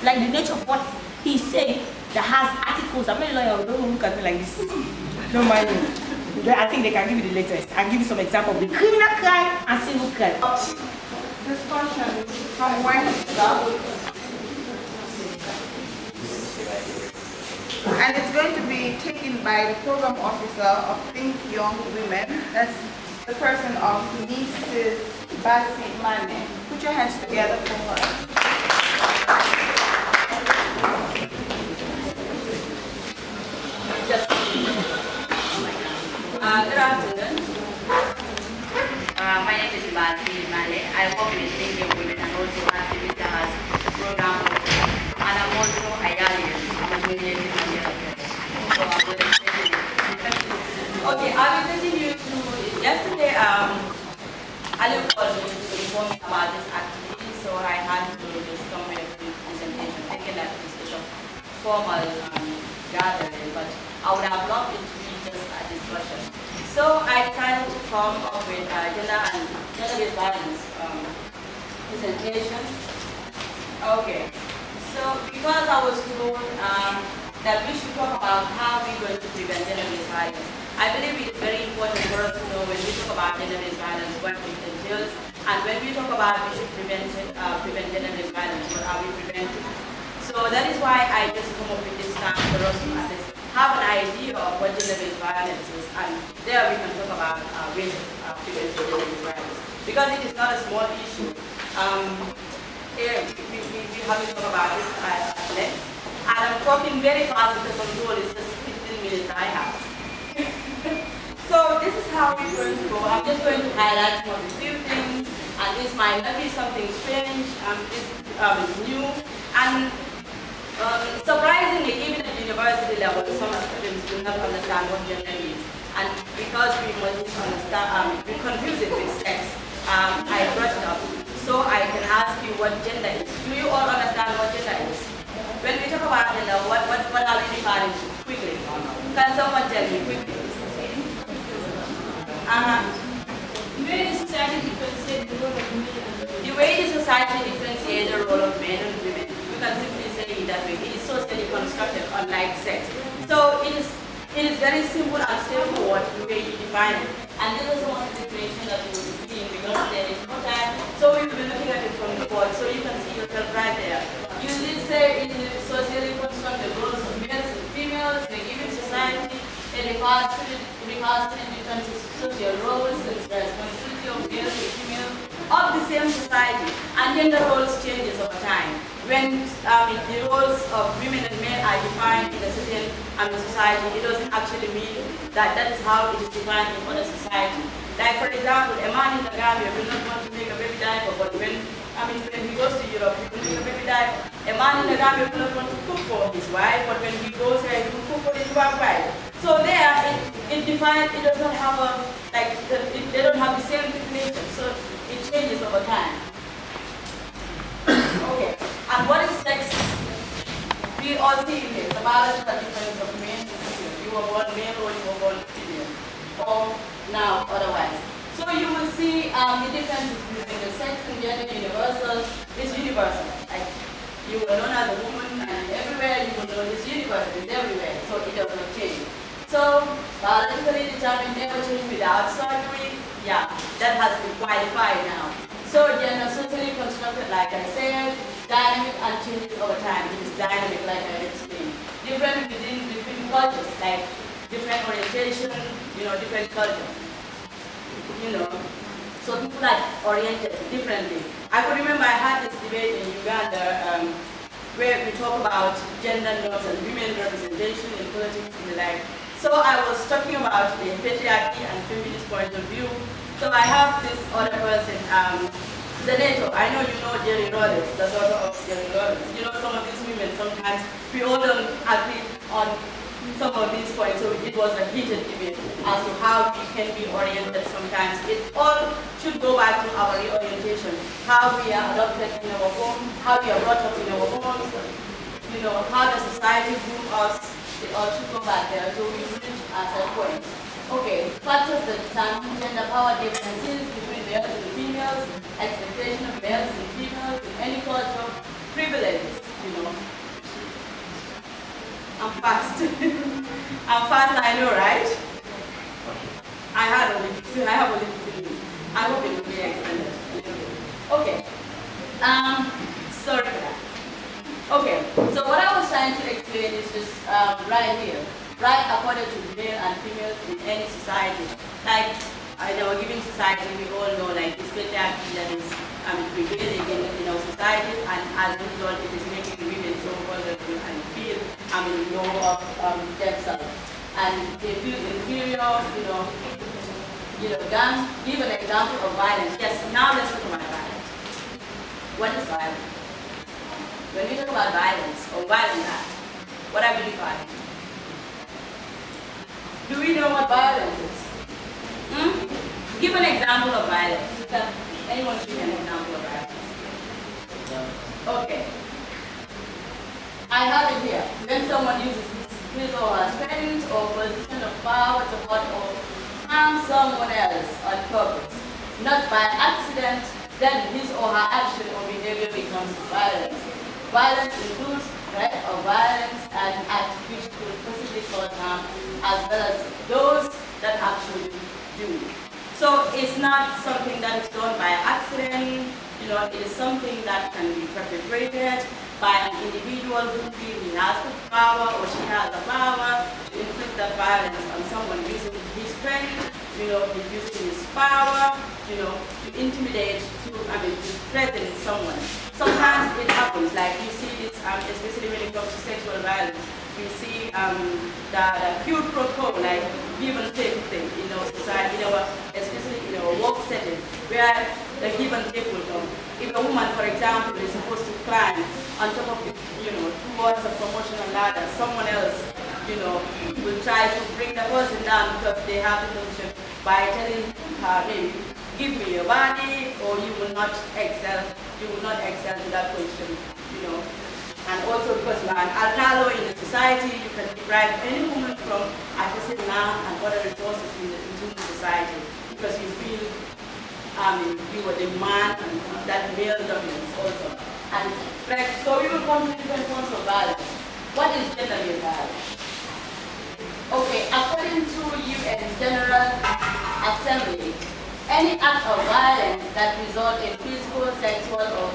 like the nature of what he's saying, that has articles, I'm not a lawyer, don't look at me like this. Don't mind me. I think they can give you the latest. I'll give you some examples of the criminal crime and civil crime. Discussion from Wednesday. And it's going to be taken by the program officer of Think Young Women. That's the person of Mrs. Basi Mane. Put your hands together for her. Good afternoon. My name is Basi Mane. I work with Think Young Women and also activity as program officer. And I'm also a Yalian. I'm a junior so I'm going to okay, I'll be taking you through yesterday. Ali called me to inform me about this activity, so I had to just come with a brief presentation, thinking that this is a formal gathering, but I would have loved it to be just a discussion. So I decided to come up with gender and gender-based violence presentation. Okay, so because I was told that we should talk about how we're going to prevent gender-based violence, I believe it is very important for us to know when we talk about gender-based violence, what it entails, and when we talk about we should prevent gender-based violence, what are we preventing? that is why I just come up with this term for us to have an idea of what gender-based violence is, and there we can talk about ways of preventing gender-based violence. Because it is not a small issue. We have to talk about it at length. And I'm talking very fast because control is just 15 minutes I have. So this is how we're going to go. I'm just going to highlight some of the few things, and this might not be something strange, this is new, and surprisingly, even at university level, some students do not understand what gender is. And because we we confuse it with sex, I brought it up. So I can ask you what gender is. Do you all understand what gender is? When we talk about gender, what are we referring to? Quickly. Can someone tell me quickly? The way the society differentiates the role of men and women. The way the society differentiates the role of men and women, you can simply say it that way. It is socially constructed, unlike sex. So it is very simple and straightforward the way you define it. And this is some of the definition that you will be seeing because there is no time. So we will be looking at it from the board, so you can see yourself right there. You did say it is socially constructed roles of males and females in a given society. It refers to the different social roles and responsibility of males and females of the same society. And then the roles changes over time. When the roles of women and men are defined in a certain society, it doesn't actually mean that that is how it is defined in other society. Like for example, a man in the Gambia will not want to make a baby diaper, but when he goes to Europe, he will make a baby diaper. A man in the Gambia will not want to cook for his wife, but when he goes there, he will cook for his wife. So there, it does not have they don't have the same definition, so it changes over time. Okay, and what is sex? We all see it here, the biological difference of male and female. You were born male or you were born female, or now otherwise. So you will see the difference between the sex and gender universal is universal. Like you were known as a woman, and everywhere you will know this universal is everywhere, so it does not change. So biologically determined never change without surgery. Yeah, that has been qualified now. So gender socially constructed, like I said, dynamic and changes over time. It is dynamic, like I explained. Different between cultures, like different orientation, different culture. So people are oriented differently. I could remember I had this debate in Uganda where we talk about gender norms and women representation in politics and the like. So I was talking about the patriarchy and feminist point of view. So I have this other person, Zeneto. I know you know Jerry Rollins, the daughter of Jerry Rollins. Some of these women, sometimes we all don't agree on some of these points, so it was a heated debate as to how we can be oriented sometimes. It all should go back to our reorientation, how we are adopted in our home, how we are brought up in our homes, how the society grew us. It all should go back there, so we reach at that point. Okay, factors that determine gender power differences between males and females, expectation of males and females in any culture, privileges, I'm fast. I'm fast, I know, right? I have only 15 minutes. I hope it will be extended a little bit. Okay. Sorry for that. Okay, so what I was trying to explain is just right here. Right according to male and females in any society. Like in our given society, we all know like this patriarchy that is prevailing in our societies, and as a result, it is making women so vulnerable and feel low of themselves, and they feel inferior. Give an example of violence. Yes, now let's talk about violence. What is violence? When we talk about violence or violent acts, what are we defining? Do we know what violence is? Give an example of violence. Anyone give an example of violence? Okay. I have it here. When someone uses his or her strength or position of power to hurt or harm someone else on purpose, not by accident, then his or her action or behavior becomes violence. Violence includes threat of violence and acts which could possibly cause harm, as well as those that actually do. So it's not something that is done by accident, it is something that can be perpetrated, by an individual who feels he has the power or she has the power to inflict that violence on someone using his strength, he's using his power, to intimidate, to threaten someone. Sometimes it happens, like you see this, especially when it comes to sexual violence. You see the cute protocol, like give and take thing in our society, especially in our work setting, where the give and take will come. If a woman, for example, is supposed to climb on top of the, towards a promotional ladder, someone else, will try to bring the person down because they have the position by telling her, maybe, give me your body, or you will not excel to that position, And also because you are an alcalo in the society, you can deprive any woman from accessing land and other resources in the society because you feel you are the man and that male dominance also. And so we will come to different forms of violence. What is gender-based violence? Okay, according to UN General Assembly, any act of violence that results in physical, sexual, or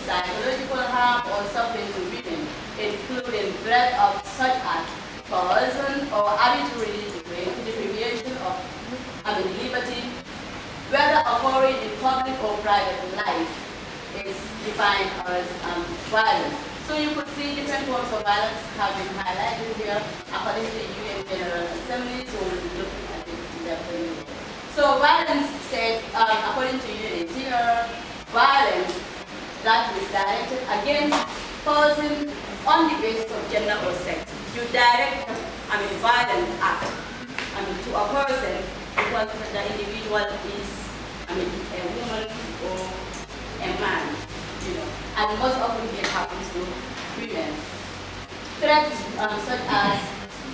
psychological harm or suffering to women, including threat of such act, coercion, or arbitrary deprivation of liberty, whether occurring in public or private life, is defined as violence. So you could see different forms of violence have been highlighted here according to the UN General Assembly, so we'll be looking at it in depth. So violence said, according to UNHCR, violence that is directed against person on the basis of gender or sex. You direct, violent act, to a person because the individual is, a woman or a man, and most often it happens to women. Threats such as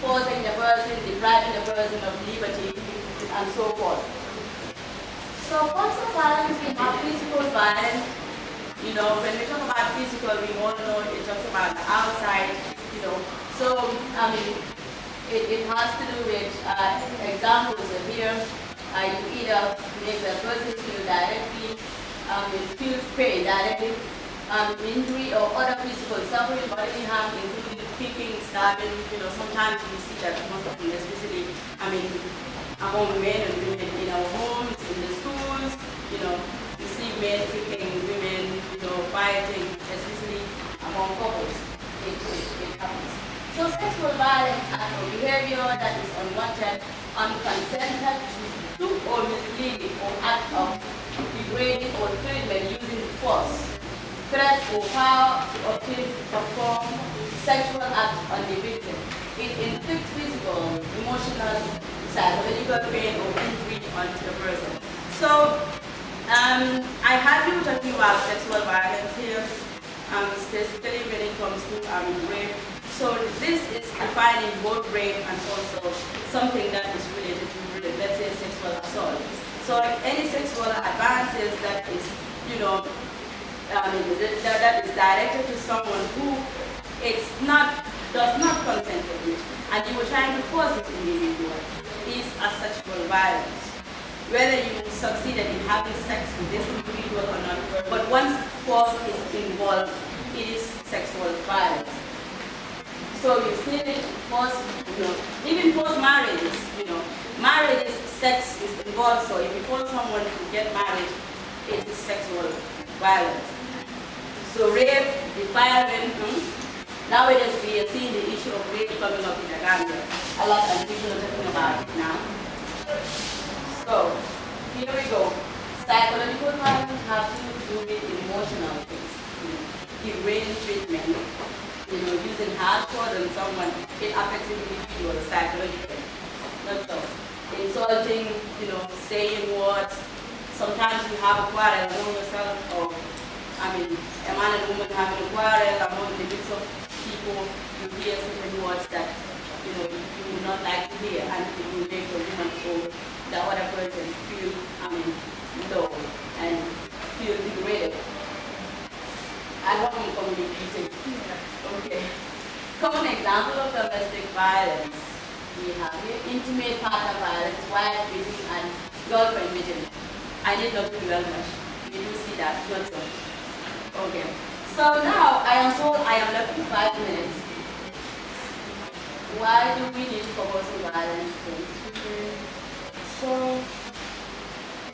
forcing the person, depriving the person of liberty, and so forth. So forms of violence, we have physical violence. When we talk about physical, we all know it talks about the outside, So, it has to do with examples of here. You either make the person feel directly, feel pain directly, injury or other physical suffering, bodily harm, including kicking, stabbing. Sometimes we see that most of them, especially, among men and women in our homes, in the schools, you see men kicking women, fighting, especially among couples. It happens. So sexual violence and behavior that is unwanted, unconsented, to or misleading or act of degrading or treatment using force, threat or power to obtain, perform sexual act on the victim. It inflicts physical, emotional, psychological pain or injury onto the person. So, I have you talking about sexual violence here, specifically when it comes to rape. So this is defining both rape and also something that is related to, let's say, sexual assault. So any sexual advances that is, that is directed to someone who does not consent to it, and you were trying to force this individual, is a sexual violence. Whether you succeeded in having sex with this individual or not, but once force is involved, it is sexual violence. So you see it force, even forced marriages, marriages, sex is involved. So if you force someone to get married, it is sexual violence. So rape, defilement, nowadays we are seeing the issue of rape coming up in the Gambia. A lot of people are talking about it now. So, here we go. Psychological violence have to do with emotional things. Degrading treatment, using harsh words on someone, it affects the individual psychologically. Not so. Insulting, saying words. Sometimes you have a quarrel among yourself, or a man and woman having a quarrel among the midst of people, you hear certain words that you would not like to hear, and it will make the woman or the other person feel low and feel degraded. I hope I'm communicating. Okay. Common example of domestic violence. We have here intimate partner violence, wife beating and girlfriend beating. I need not to dwell much. You do see that, not so. Okay. So now I am told I am left with 5 minutes. Why do we need proposal violence? So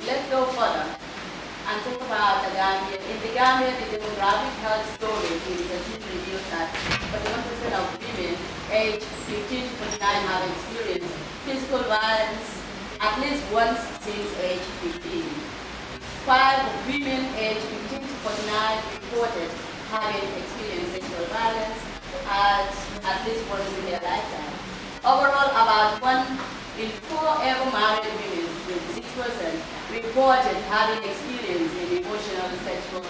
let's go further and talk about the Gambia. In the Gambia, the demographic health story reveals that 41% of women aged 15 to 49 have experienced physical violence at least once since age 15. 5 of women aged 15 to 49 reported having experienced sexual violence at least once in their lifetime. Overall, about 1 in 4 ever married women, 26%, reported having experienced emotional, physical,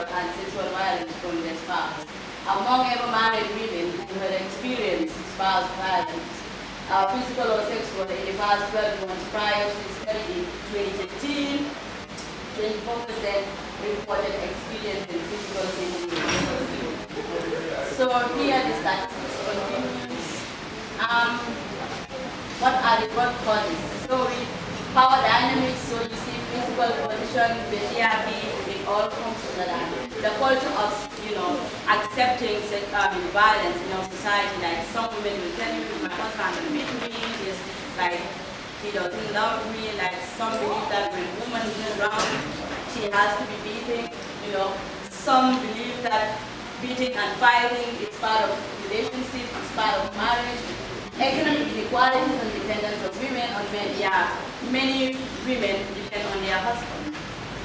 and sexual violence from their spouse. Among ever married women who had experienced spouse violence, physical or sexual, in the past 12 months prior to the study in 2013, 24% reported experiencing physical abuse. So here the statistics continues. What are the root causes? So power dynamics, so you see physical condition, patriarchy, it all comes from that. The culture of, accepting violence in our society, like some women will tell you, my husband will beat me, yes, like he doesn't love me, like some believe that when a woman is around, she has to be beaten, some believe that beating and fighting is part of relationship, is part of marriage. Economic inequalities and dependence of women on men. Yeah, many women depend on their husband.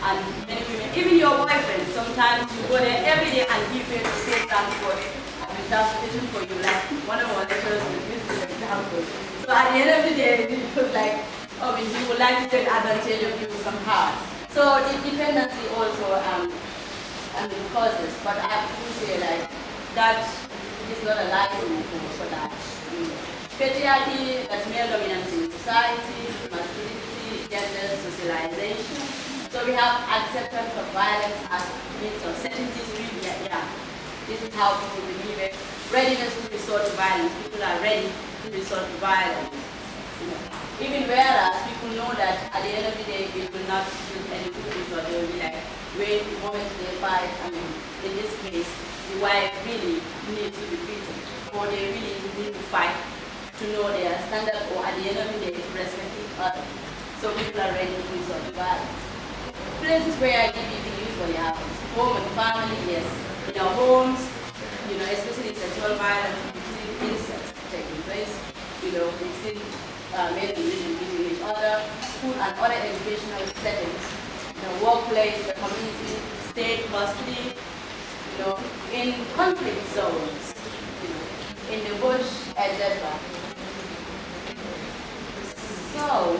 And many women, even your boyfriend, sometimes you go there every day and give him the same transport and transportation for you. Like one of our lecturers will use this example. So at the end of the day, it was like, he would like to take advantage of you somehow. So the dependency also causes, but I would say like that is not a license for that. Patriarchy, that's male dominance in society, masculinity, gender, socialization. So we have acceptance of violence as means of setting this really, this is how people believe it. Readiness to resort to violence. People are ready to resort to violence. Even whereas people know that at the end of the day, it will not do any good result. They will be like, wait, the moment they fight, in this case, the wife really needs to be beaten, or they really need to fight to know their standard, or at the end of the day, to respect each other. So people are ready to resort to violence. Places where IDPP usually happens. Home and family, yes. In our homes, especially sexual violence, we see incest taking place. We see men and women beating each other. School and other educational settings. The workplace, the community, state custody, in conflict zones, in the bush, etc. So,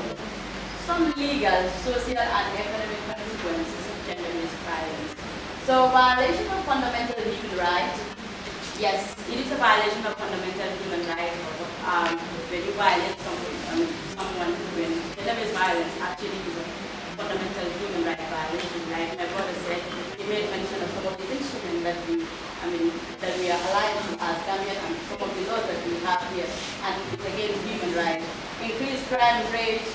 some legal, social, and economic consequences of gender-based violence. So, violation of fundamental human rights. Yes, it is a violation of fundamental human rights. When you violate someone, when gender-based violence actually is a fundamental human rights violation. Like my brother said, he made mention of some of the instruments that we are aligned to as Gambian, and some of the laws that we have here, and it's against human rights. Increased crime rate,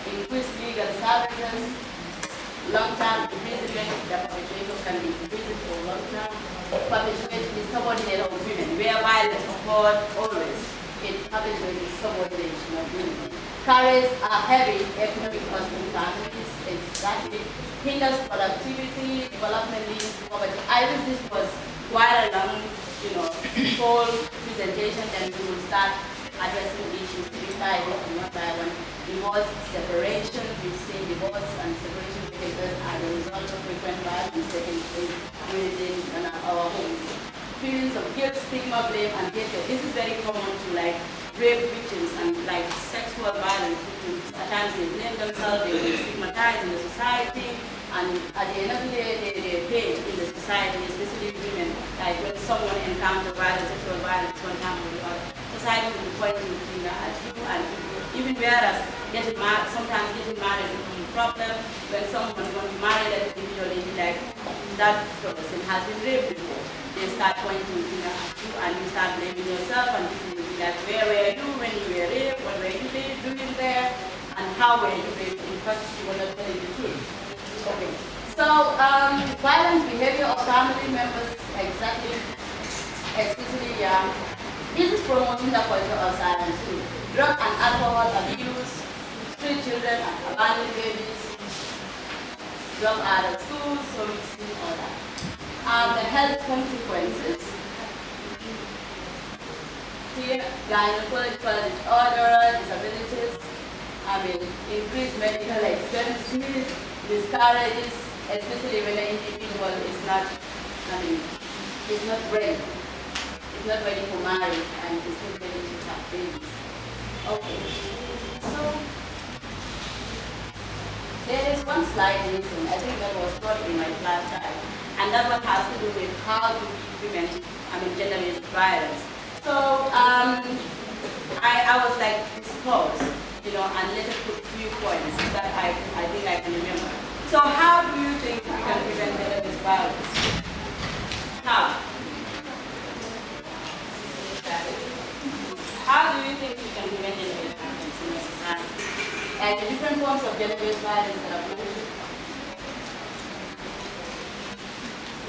increased legal services, long-term imprisonment, the perpetrator can be imprisoned for long-term. Perpetuate the subordinate of women, where violence occurs always. It perpetuates the subordination of women. Carries a heavy economic cost in families, exactly. Hinders productivity, development leads to poverty. I wish this was quite a long, whole presentation, then we will start addressing issues one by one. Divorce, separation, we've seen divorce and separation cases as a result of frequent violence taking place within our homes. Feelings of guilt, stigma, blame, and hatred. This is very common to rape victims and sexual violence victims. At times they blame themselves, they get stigmatized in the society, and at the end of the day, they pay in the society, especially women. Like when someone encounters violence, sexual violence, one time or the other, society will be pointing the finger at you, and even whereas sometimes getting married becomes a problem. When someone wants to marry that individual, they be like, that person has been raped before. They start pointing the finger at you, and you start blaming yourself, and people will be like, where were you when you were raped? What were you doing there? And how were you raped? In fact, you were not telling the truth. Okay. So, violent behavior of family members, exactly, especially young. This is promoting the culture of silence too. Drug and alcohol abuse, street children and abandoned babies, drug out of school, so we see all that. The health consequences. Here, gynecological disorders, disabilities, increased medical expenses, miscarriages, especially when the individual is not ready. Is not ready for marriage and is not ready to have babies. Okay, so there is one slide missing. I think that was brought in my class time, and that one has to do with how to prevent gender-based violence. So I was like disposed, and let us put a few points that I think I can remember. So how do you think we can prevent gender-based violence? How? How do you think we can prevent gender-based violence in our society? And the different forms of gender-based violence that are mentioned.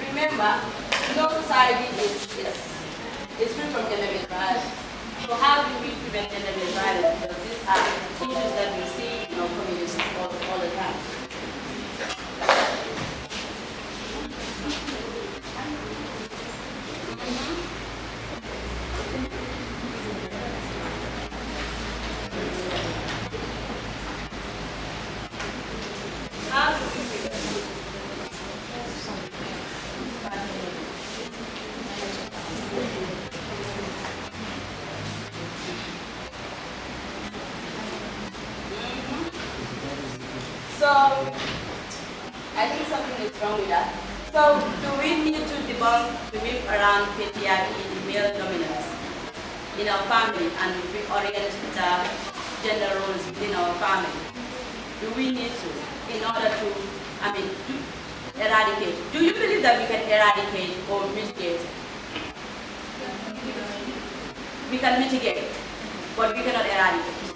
Remember, no society is free from gender-based violence. So how do we prevent gender-based violence? Because these are issues that we see in our communities all the time. How do we prevent it? So, I think something is wrong with that. So, do we need to debunk the myth around patriarchy and male dominance in our family and reorient the gender roles within our family? Do we need to, in order to, eradicate? Do you believe that we can eradicate or mitigate? We can mitigate, but we cannot eradicate.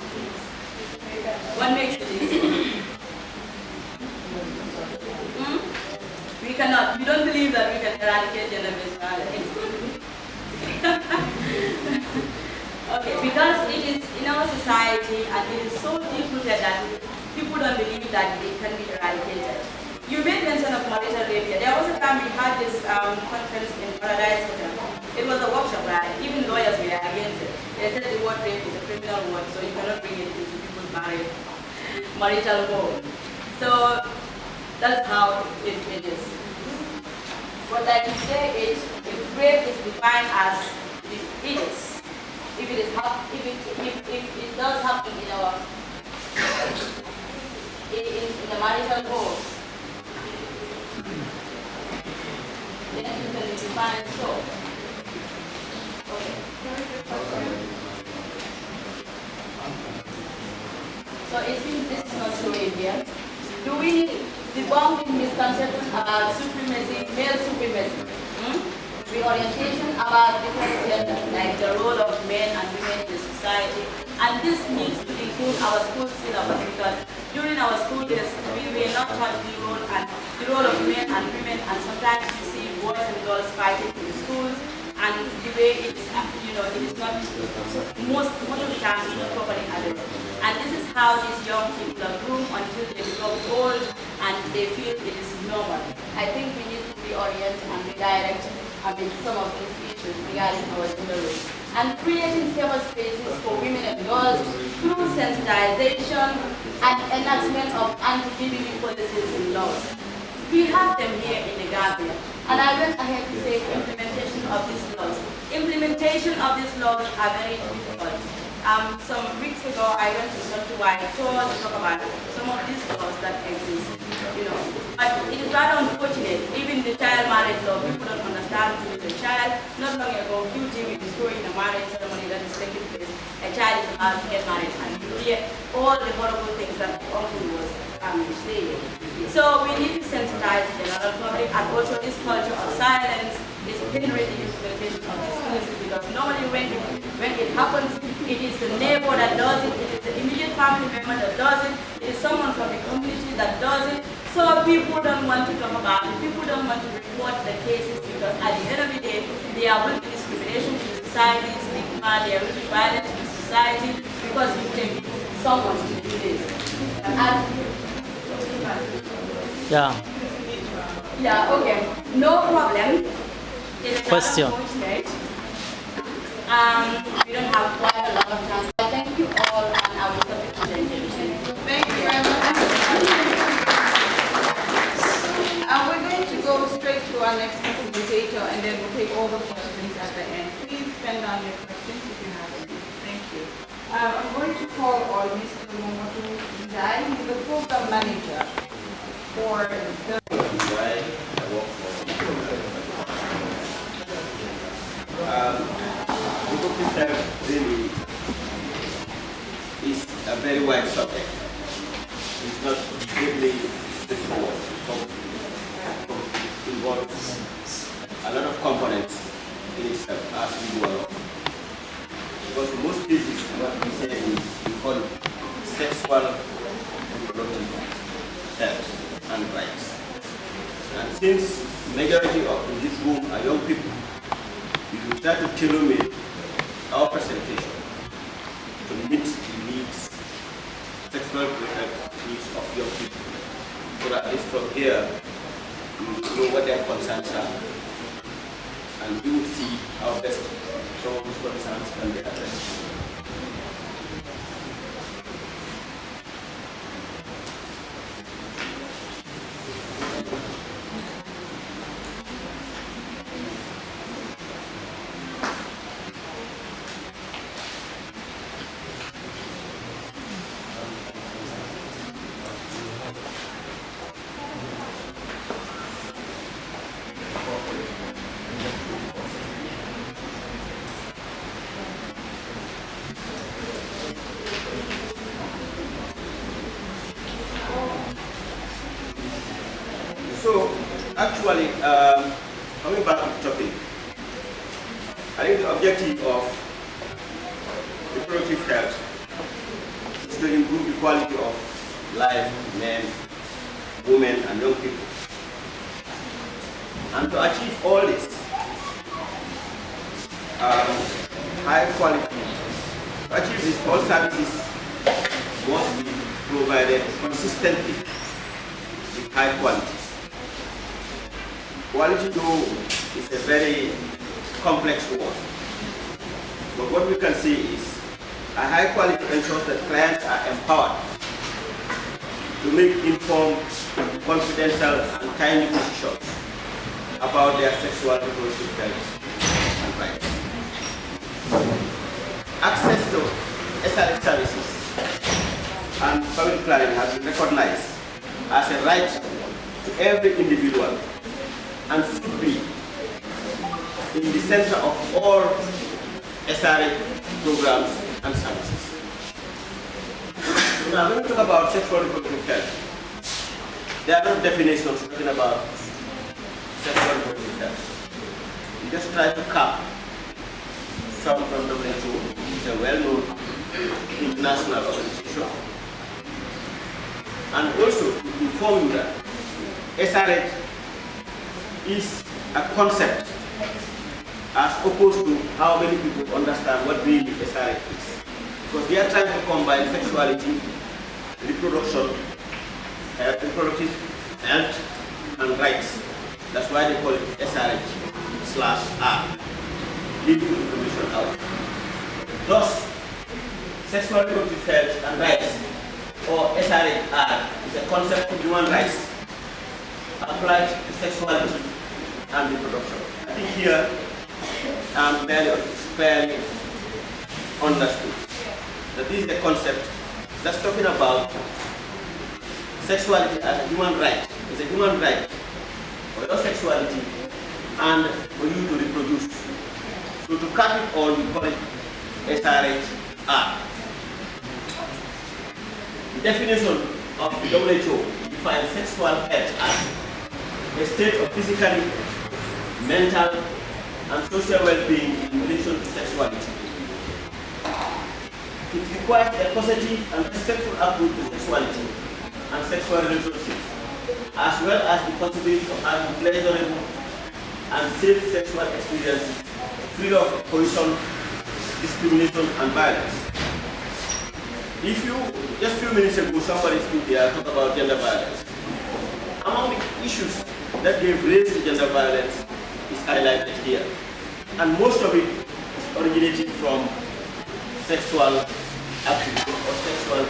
What makes it easy? We cannot. We don't believe that we can eradicate gender-based violence. Okay, because it is in our society and it is so deep-rooted that people don't believe that it can be eradicated. You made mention of marital rape here. There was a time we had this conference in Paradise Hotel. It was a workshop, right? Even lawyers were against it. They said the word rape is a criminal word, so you cannot bring it into people's marital home. So that's how it is. What I can say is, if rape is defined as it is, if it does happen in our in the marital home, then it can be defined so. Okay. So it seems this is not true in here. Do we debunk misconceptions about supremacy, male supremacy? Reorientation about different genders, like the role of men and women in society. And this needs to include our school syllabus, because during our school days, we were not taught the role of men and women, and sometimes you see boys and girls fighting in the schools, and the way it is, it is not, most of the time it's not properly addressed. And this is how these young people are groomed until they become old and they feel it is normal. I think we need to reorient and redirect some of these issues regarding our gender roles. And creating safer spaces for women and girls through sensitization and enactment of anti-GBV policies and laws. We have them here in the Gambia. And I went ahead to say implementation of these laws. Implementation of these laws are very difficult. Some weeks ago, I went to Countrywide Tour to talk about some of these laws that exist, But it is rather unfortunate, even the child marriage law, people don't understand who is a child. Not long ago, QTV is showing a marriage ceremony that is taking place. A child is about to get married, and you hear all the horrible things that the uncle was saying. So we need to sensitize the general public, and also this culture of silence is hindering the implementation of these policies, because normally when it happens, it is the neighbor that does it, it is the immediate family member that does it, it is someone from the community that does it. So people don't want to talk about it. People don't want to report the cases because at the end of the day, there will be discrimination in the society, stigma, there will be violence in the society because we take someone to do this. Yeah. Yeah, okay. No problem. Question. We don't have quite a lot of time. So thank you all and I will stop the presentation. Thank you very much. We're going to go straight to our next presentator and then we'll take all the questions at the end. Please send down your questions if you have any. Thank you. I'm going to call on Mr. Momodu Nzai. He's the program manager for the... Reproductive health really is a very wide subject. It's not really straightforward. It involves a lot of components in itself as we go along. Because in most cases, what we say is we call it sexual reproductive health and rights. And since the majority of in this room are young people, we will try to tailor-make our presentation to meet the needs, sexual needs of young people. So that at least from here, we will know what their concerns are, and we will see how best some of these concerns can be addressed. So, actually, coming back to the topic, I think the objective of reproductive health is to improve the quality of life of men, women, and young people. And to achieve all this, high quality, to achieve this, all services must be provided consistently with high quality. Quality, though, is a very complex word. But what we can see is a high quality ensures that clients are empowered to make informed, confidential, and timely decisions about their sexual reproductive health and rights. Access to SRH services and family planning has been recognized as a right to every individual and should be in the center of all SRH programs and services. So now when we talk about sexual reproductive health, there are no definitions talking about sexual reproductive health. We just try to cap some from WHO, which is a well-known international organization, and also to inform you that SRH is a concept as opposed to how many people understand what really SRH is. Because they are trying to combine sexuality, reproduction, reproductive health, and rights. That's why they call it SRH/R, leaving information out. Thus, sexual reproductive health and rights, or SRH/R, is a concept of human rights applied to sexuality and reproduction. I think here fairly understood that this is a concept that's talking about sexuality as a human right. It's a human right for your sexuality and for you to reproduce. So to cut it all, we call it SRH/R. The definition of the WHO defines sexual health as a state of physically, mental, and social well-being in relation to sexuality. It requires a positive and respectful approach to sexuality and sexual relationships as well as the possibility of having pleasurable and safe sexual experiences free of coercion, discrimination, and violence. If you, just a few minutes ago, somebody stood there and talked about gender violence. Among the issues that they've raised in gender violence is highlighted here. And most of it is originating from sexual activity or sexual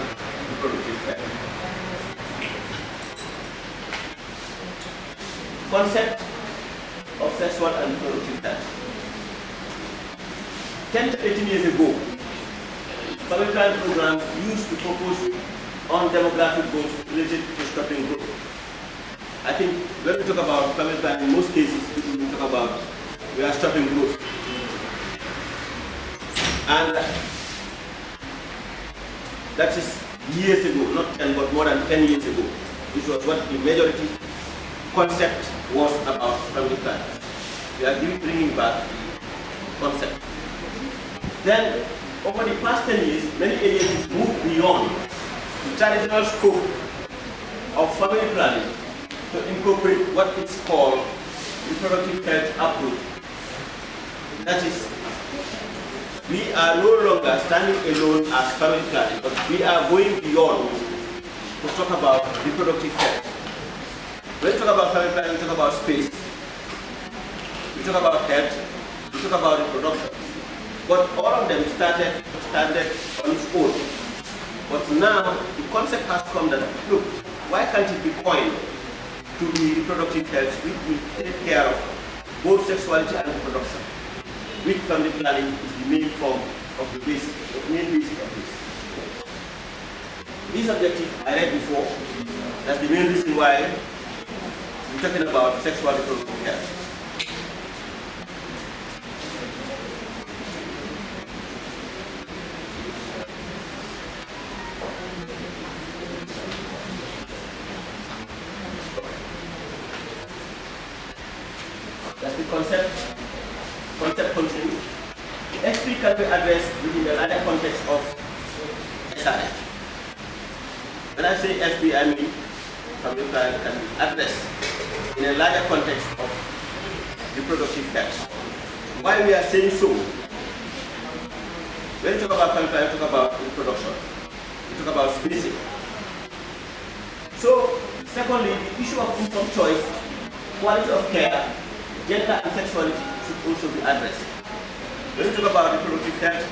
reproductive health. Concept of sexual and reproductive health. 10 to 18 years ago, family planning programs used to focus on demographic goals related to stopping growth. I think when we talk about family planning, in most cases, people will talk about we are stopping growth. And that is years ago, not 10, but more than 10 years ago. This was what the majority concept was about family planning. We are bringing back the concept. Then, over the past 10 years, many agencies moved beyond the traditional scope of family planning to incorporate what is called reproductive health approach. That is, we are no longer standing alone as family planning, but we are going beyond to talk about reproductive health. When we talk about family planning, we talk about space, we talk about health, we talk about reproduction. But all of them started on its own. But now the concept has come that, look, why can't it be coined to be reproductive health, which will take care of both sexuality and reproduction, which family planning is the main form of the basic, the main basic of this. This objective I read before. That's the main reason why we're talking about sexual reproductive health. That's the concept continues. SP can be addressed within the larger context of SRH. When I say SP, I mean family planning can be addressed in a larger context of reproductive health. Why we are saying so? When we talk about family planning, we talk about reproduction, we talk about spacing. So, secondly, the issue of income choice, quality of care, gender and sexuality should also be addressed. When we talk about reproductive health,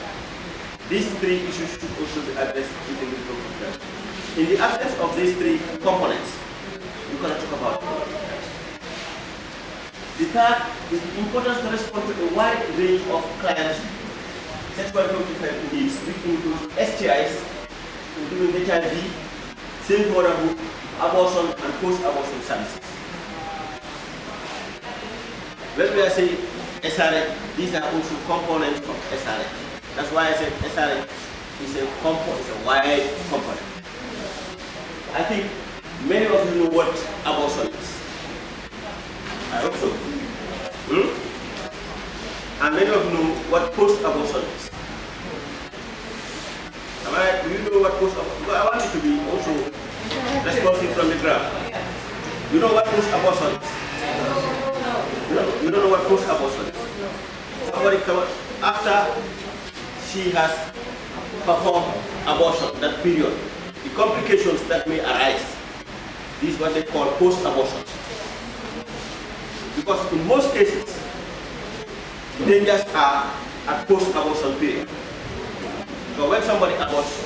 these three issues should also be addressed within reproductive health. In the absence of these three components, we cannot talk about reproductive health. The third is the importance to respond to a wide range of clients' sexual reproductive health needs, which include STIs, including HIV, safe motherhood, abortion, and post-abortion services. When we are saying SRH, these are also components of SRH. That's why I said SRH is a wide component. I think many of you know what abortion is. I hope so. And many of you know what post-abortion is. Do you know what post-abortion is? I want you to be also responsive from the ground. You know what post-abortion is? You don't know what post-abortion is. Somebody after she has performed abortion, that period, the complications that may arise, this is what they call post-abortion. Because in most cases, the dangers are at post-abortion period. So when somebody aborts,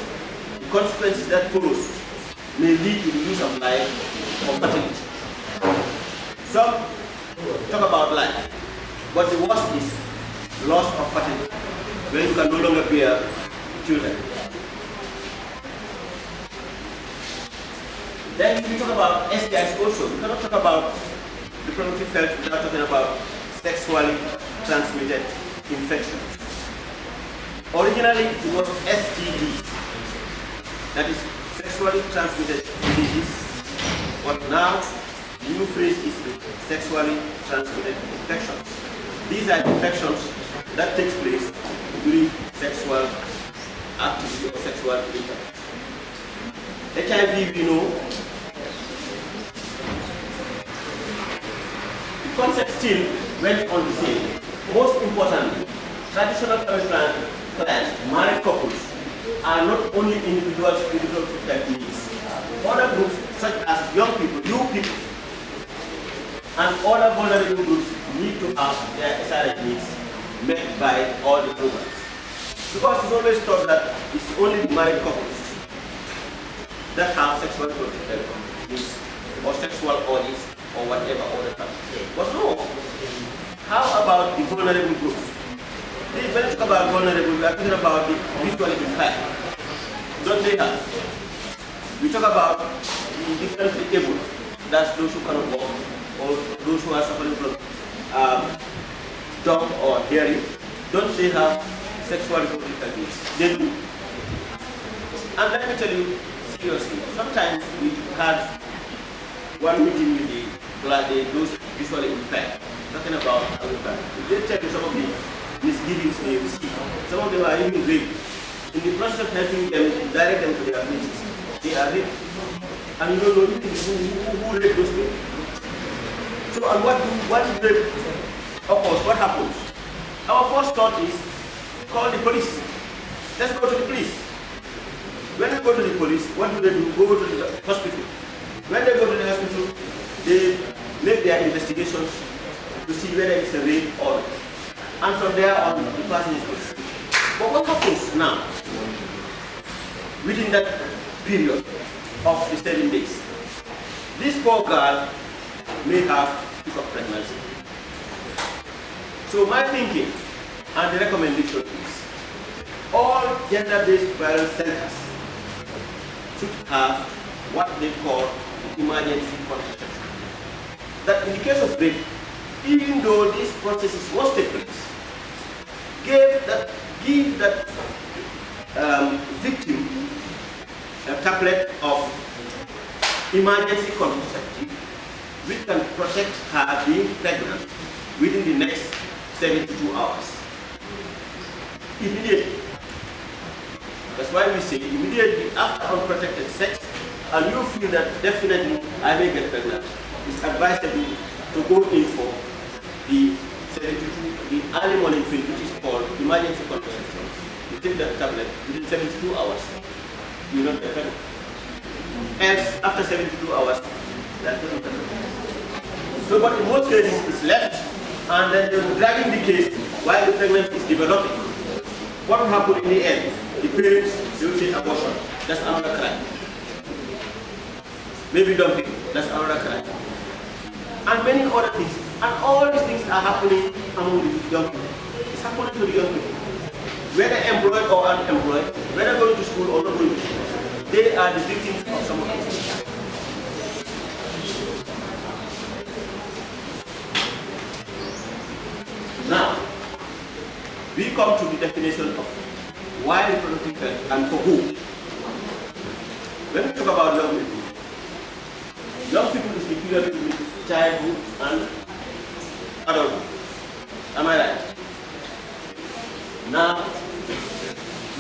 the consequences that follows may lead to the loss of life or fertility. Some talk about life, but the worst is loss of fertility, when you can no longer bear children. Then we talk about STIs also. We cannot talk about reproductive health without talking about sexually transmitted infections. Originally it was STDs, that is sexually transmitted diseases, but now the new phrase is sexually transmitted infections. These are infections that takes place during sexual activity or sexual intercourse. HIV, we know, concept still went on the same. Most importantly, traditional family plans, married couples, are not only individuals with different needs. Other groups such as young people, youth people, and other vulnerable groups need to have their SRH needs met by all the programs. Because it's always thought that it's only married couples that have sexual protected needs or sexual urges or whatever other type. But no. How about the vulnerable groups? Please, when you talk about vulnerable, we are talking about the visually impaired. Don't they have? We talk about the differently able, that's those who cannot walk, or those who are suffering from dumb or hearing. Don't they have sexual reproductive needs? They do. And let me tell you seriously, sometimes we had one meeting with those visually impaired, talking about they tell you some of the misgivings they receive. Some of them are even raped. In the process of helping them, direct them to their places, they are raped. And you don't know who raped those people. So, and what is rape occurs? What happens? Our first thought is, call the police. Let's go to the police. When we go to the police, what do? Go to the hospital. When they go to the hospital, they make their investigations to see whether it's a rape or not. And from there on, the person is released. But what happens now, within that period of the 7 days? This poor girl may have picked up pregnancy. So my thinking and the recommendation is, all gender-based violence centers should have what they call emergency contraception. That in the case of rape, even though these processes must take place, give that victim a tablet of emergency contraceptive which can protect her being pregnant within the next 72 hours. Immediately. That's why we say immediately after unprotected sex, and you feel that definitely I may get pregnant, it's advisable to go in for the early morning pill, which is called emergency contraception. You take that tablet within 72 hours, you will not get pregnant. Else, after 72 hours, that's not pregnant. So, but in most cases, it's left, and then they're dragging the case while the pregnancy is developing. What will happen in the end? The parents, they will say abortion. That's another crime. Maybe dumping. That's another crime. And many other things. And all these things are happening among the young people. It's happening to the young people. Whether employed or unemployed, whether going to school or not going to school, they are the victims of some of these things. Now, we come to the definition of why reproductive health and for who. When we talk about young people is the period between childhood and adulthood. Am I right? Now,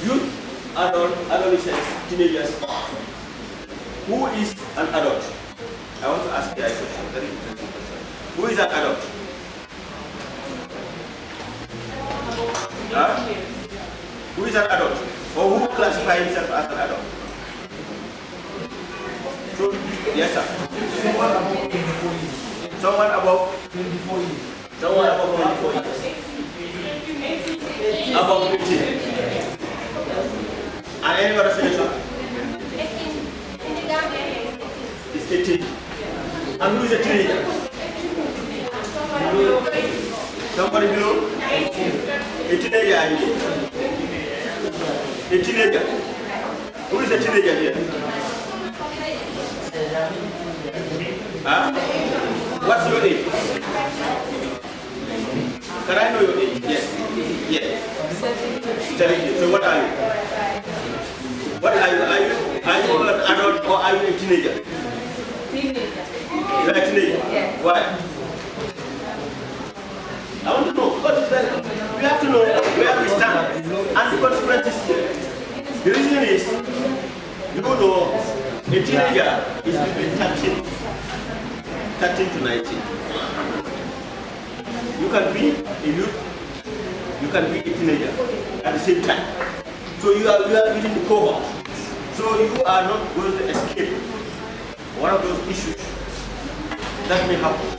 youth, adolescents, teenagers, who is an adult? I want to ask you a question, very interesting question. Who is an adult? Huh? Who is an adult? Or who classifies himself as an adult? So, yes, sir. Someone above 24 years. Someone above 24 years. Above 15. And any other suggestion? It's 18. And who is a teenager? Somebody below? A teenager. A teenager. Who is a teenager here? Huh? What's your age? Can I know your age? Yes. Yes. 17. So what are you? What are you? Are you an adult or are you a teenager? Teenager. You are a teenager? Yes. Why? I want to know, because we have to know where we stand and the consequences here. The reason is, you know, a teenager is between 13 to 19. You can be a youth, you can be a teenager at the same time. So you are within the cohort. So you are not going to escape one of those issues that may happen.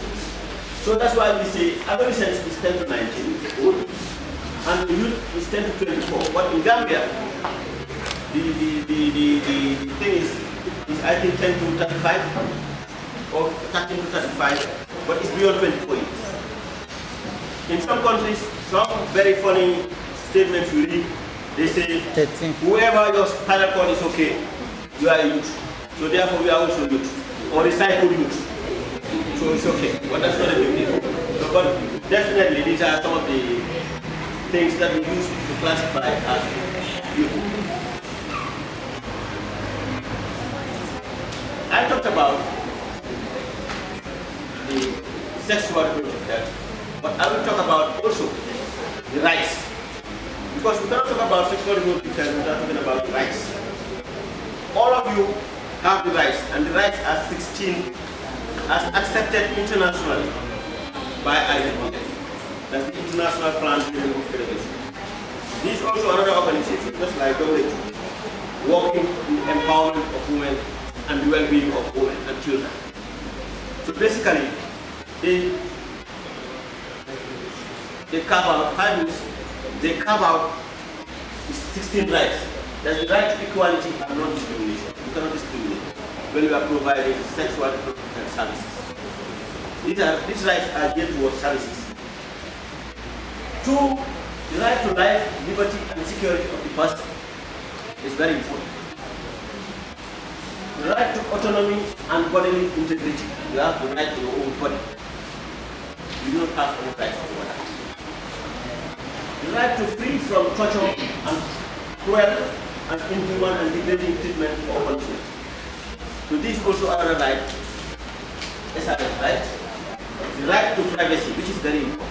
So that's why we say adolescence is 10 to 19 old, and the youth is 10 to 24. But in Gambia, the thing is I think 10 to 35 or 13 to 35, but it's beyond 24 years. In some countries, some very funny statements you read, they say, 13. Whoever your spinal cord is okay, you are a youth. So therefore we are also youth, or recycled youth. So it's okay, but that's not a big deal. So, but definitely these are some of the things that we use to classify as youth. I talked about the sexual approach of that, but I will talk about also the rights. Because we cannot talk about sexual reproductive health without talking about the rights. All of you have the rights, and the rights are 16 as accepted internationally by ILPF. That's the International Planned Parenthood Federation. This is also another organization, just like WHO, working in the empowerment of women and the well-being of women and children. So basically, they carve out 5 minutes. They carve out 16 rights. There's the right to equality and non-discrimination. You cannot discriminate when you are providing sexual and reproductive services. These rights are geared towards services. 2, the right to life, liberty, and security of the person is very important. The right to autonomy and bodily integrity. You have the right to your own body. You do not have any right to your body. The right to free from torture and cruel and inhuman and degrading treatment or punishment. So this is also another right, SRF right. The right to privacy, which is very important.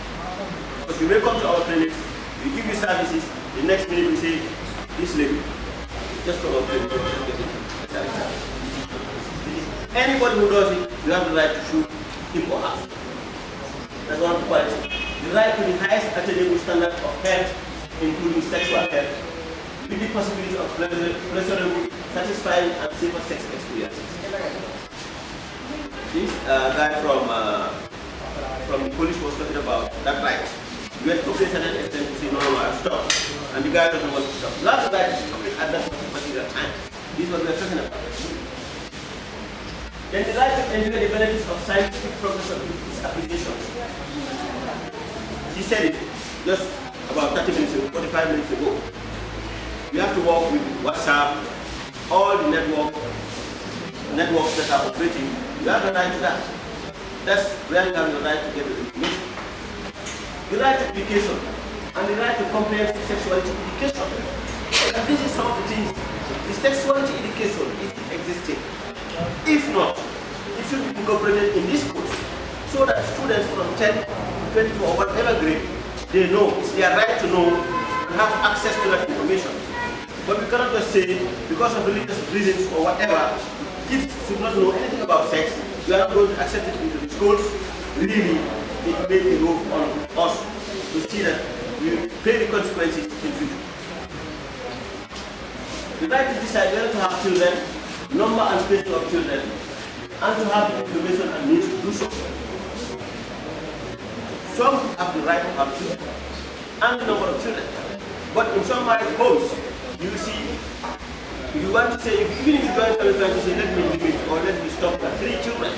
Because you may come to our clinics, we give you services, the next minute we say, this lady, just for our clinic, anybody who does it, you have the right to shoot him or her. That's one quality. The right to the highest attainable standard of health, including sexual health, with the possibility of pleasurable, satisfying, and safer sex experiences. This guy from the police was talking about that right. You had to say certain extent to say, no, stop. And the guy doesn't want to stop. You have the right to stop it at that particular time. This is what we are talking about. Then the right to enjoy the benefits of scientific progress of its applications. He said it just about 30 minutes ago, 45 minutes ago. You have to work with WhatsApp, all the networks that are operating. You have the right to that. That's where you have the right to get the information. The right to education and the right to comprehensive sexuality education. And this is some of the things. The sexuality education is existing. If not, it should be incorporated in this course so that students from 10, 24 or whatever grade, they know, it's their right to know and have access to that information. But we cannot just say, because of religious reasons or whatever, kids should not know anything about sex. We are not going to accept it into the schools. Really, it may be a move on us to see that we pay the consequences in future. The right to decide whether to have children, number and spacing of children, and to have the information and means to do so. Some have the right to have children and the number of children. But in some marriage homes, you see, if you want to say, even if you join family plan to say, let me limit or let me stop at 3 children,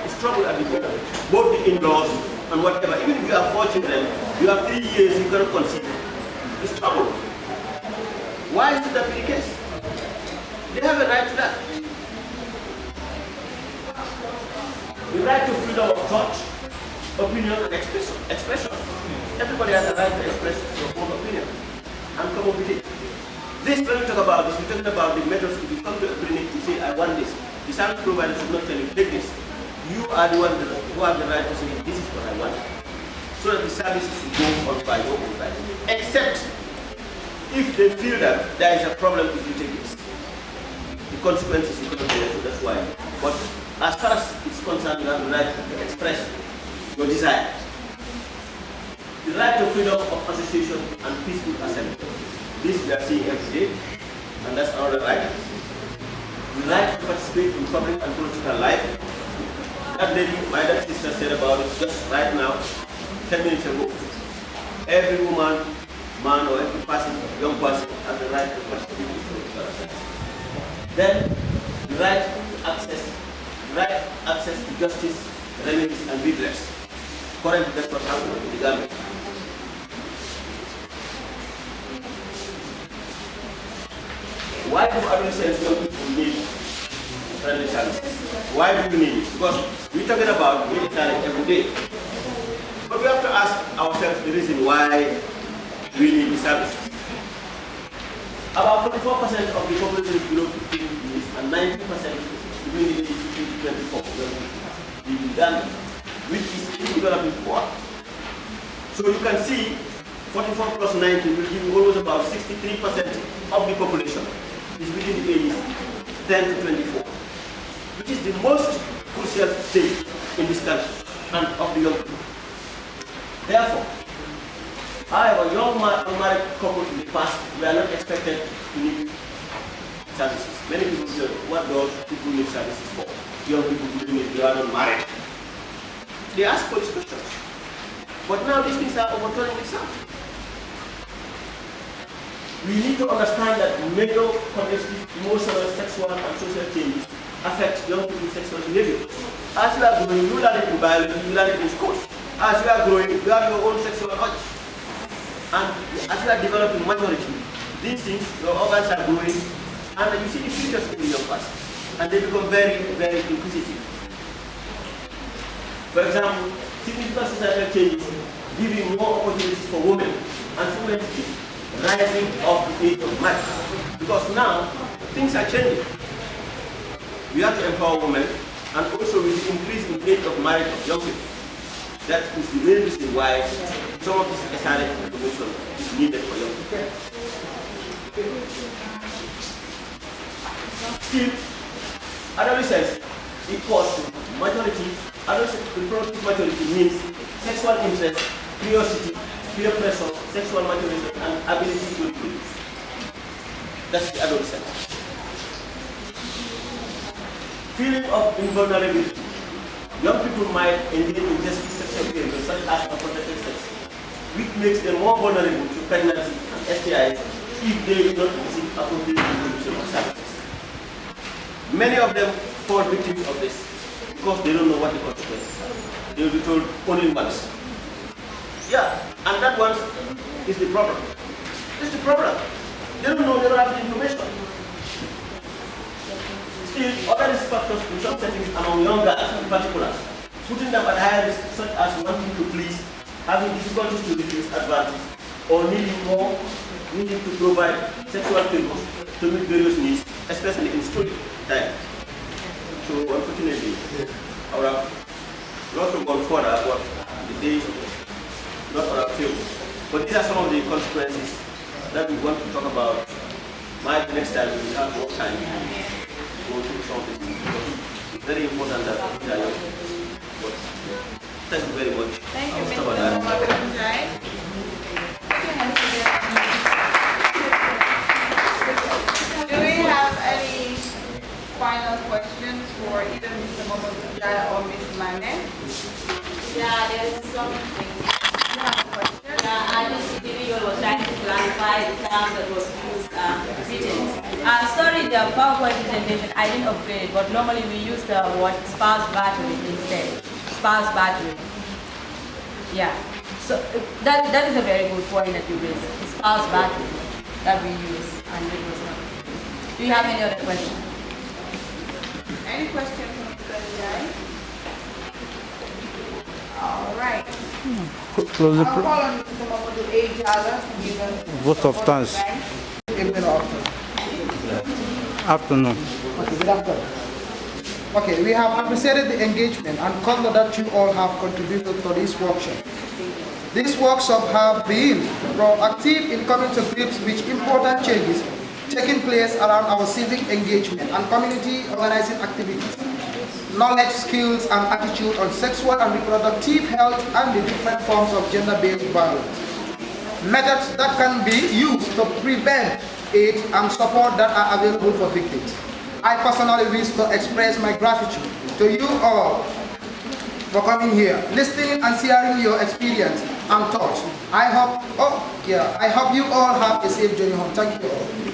it's trouble at the moment. Both the in-laws and whatever. Even if you have 4 children, you have 3 years, you cannot conceive. It's trouble. Why is that the case? They have a right to that. The right to freedom of thought, opinion, and expression. Everybody has a right to express your own opinion and come up with it. This, when we talk about this, we're talking about the methods. If you come to a clinic to say, I want this, the service provider should not tell you, take this. You are the one who have the right to say, this is what I want. So that the services will go on by your own right. Except if they feel that there is a problem if you take this. The consequences you cannot bear, so that's why. But as far as it's concerned, you have the right to express your desire. the right to freedom of association and peaceful assembly. This we are seeing every day, and that's another right. The right to participate in public and political life. That lady, my dear sister, said about it just right now, 10 minutes ago. Every woman, man, or every person, young person, has the right to participate in political affairs. Then, the right access to justice, remedies, and redress. Currently, that's what happened in the Gambia. Why do adolescents, young people need friendly services? Why do we need it? Because we're talking about military every day. But we have to ask ourselves the reason why we need the services. About 44% of the population is below 15 years and 90% between the ages 15 to 24 live in Ghana, which is developing poor. So you can see 44 plus 90 will give you almost about 63% of the population is between the ages 10 to 24, which is the most crucial stage in this country and of the young people. Therefore, however, young unmarried couples in the past were not expected to need services. Many people say, what does people need services for? Young people doing it, they are not married. They ask for these questions. But now these things are overturning itself. We need to understand that major cognitive, emotional, sexual, and social changes affect young people's sexual behavior. As you are growing, you learn it in biology, you learn it in schools. As you are growing, you have your own sexual urges. And as you are developing maturity, these things, your organs are growing, and you see the features in the young person. And they become very, very inquisitive. For example, significant societal changes giving more opportunities for women and women to rising of the age of marriage. Because now, things are changing. We have to empower women, and also with the increase in age of marriage of young people. That is the main reason why some of this SRF information is needed for young people. Still, adolescence equals maturity. Adolescent reproductive maturity means sexual interest, curiosity, peer pressure, sexual maturity, and ability to reproduce. That's the adolescent. Feeling of invulnerability. Young people might engage in risky sexual behavior such as unprotected sex, which makes them more vulnerable to pregnancy and STIs if they do not receive appropriate information or services. Many of them fall victims of this because they don't know what the consequences are. They will be told only once. Yeah, and that one is the problem. It's the problem. They don't know, they don't have the information. Still, other risk factors in some settings among young girls in particular, putting them at higher risk such as wanting to please, having difficulties to refuse advances, or needing to provide sexual favors to meet various needs, especially in study time. So unfortunately, I would have not to go further, but the days not on our field. But these are some of the consequences that we want to talk about. Maybe next time we will have more time to go through some of these things. It's very important that we are young. But thank you very much. Thank you, Mr. Mohammed. Do we have any final questions for either Mr. Mohammed or Ms. Mane? Yeah, there's something. You have a question? Yeah, this individual was trying to clarify the term that was used, written. Sorry, the PowerPoint presentation, I didn't upgrade it, but normally we use the word sparse battery instead. Sparse battery. Yeah. So that is a very good point that you raised. The sparse battery that we use, and it was not. Do you have any other questions? Any questions from Mr. Njai? All right. Close the I'll call on Mr. Mamadou A. Jala to give us vote of thanks. Afternoon. Okay, good afternoon. Okay, we have appreciated the engagement and conduct that you all have contributed to this workshop. This workshop have been proactive in coming to grips with important changes taking place around our civic engagement and community organizing activities. knowledge, skills, and attitude on sexual and reproductive health and the different forms of gender-based violence. Methods that can be used to prevent it and support that are available for victims. I personally wish to express my gratitude to you all for coming here, listening and sharing your experience and thoughts. I hope you all have a safe journey home. Thank you all.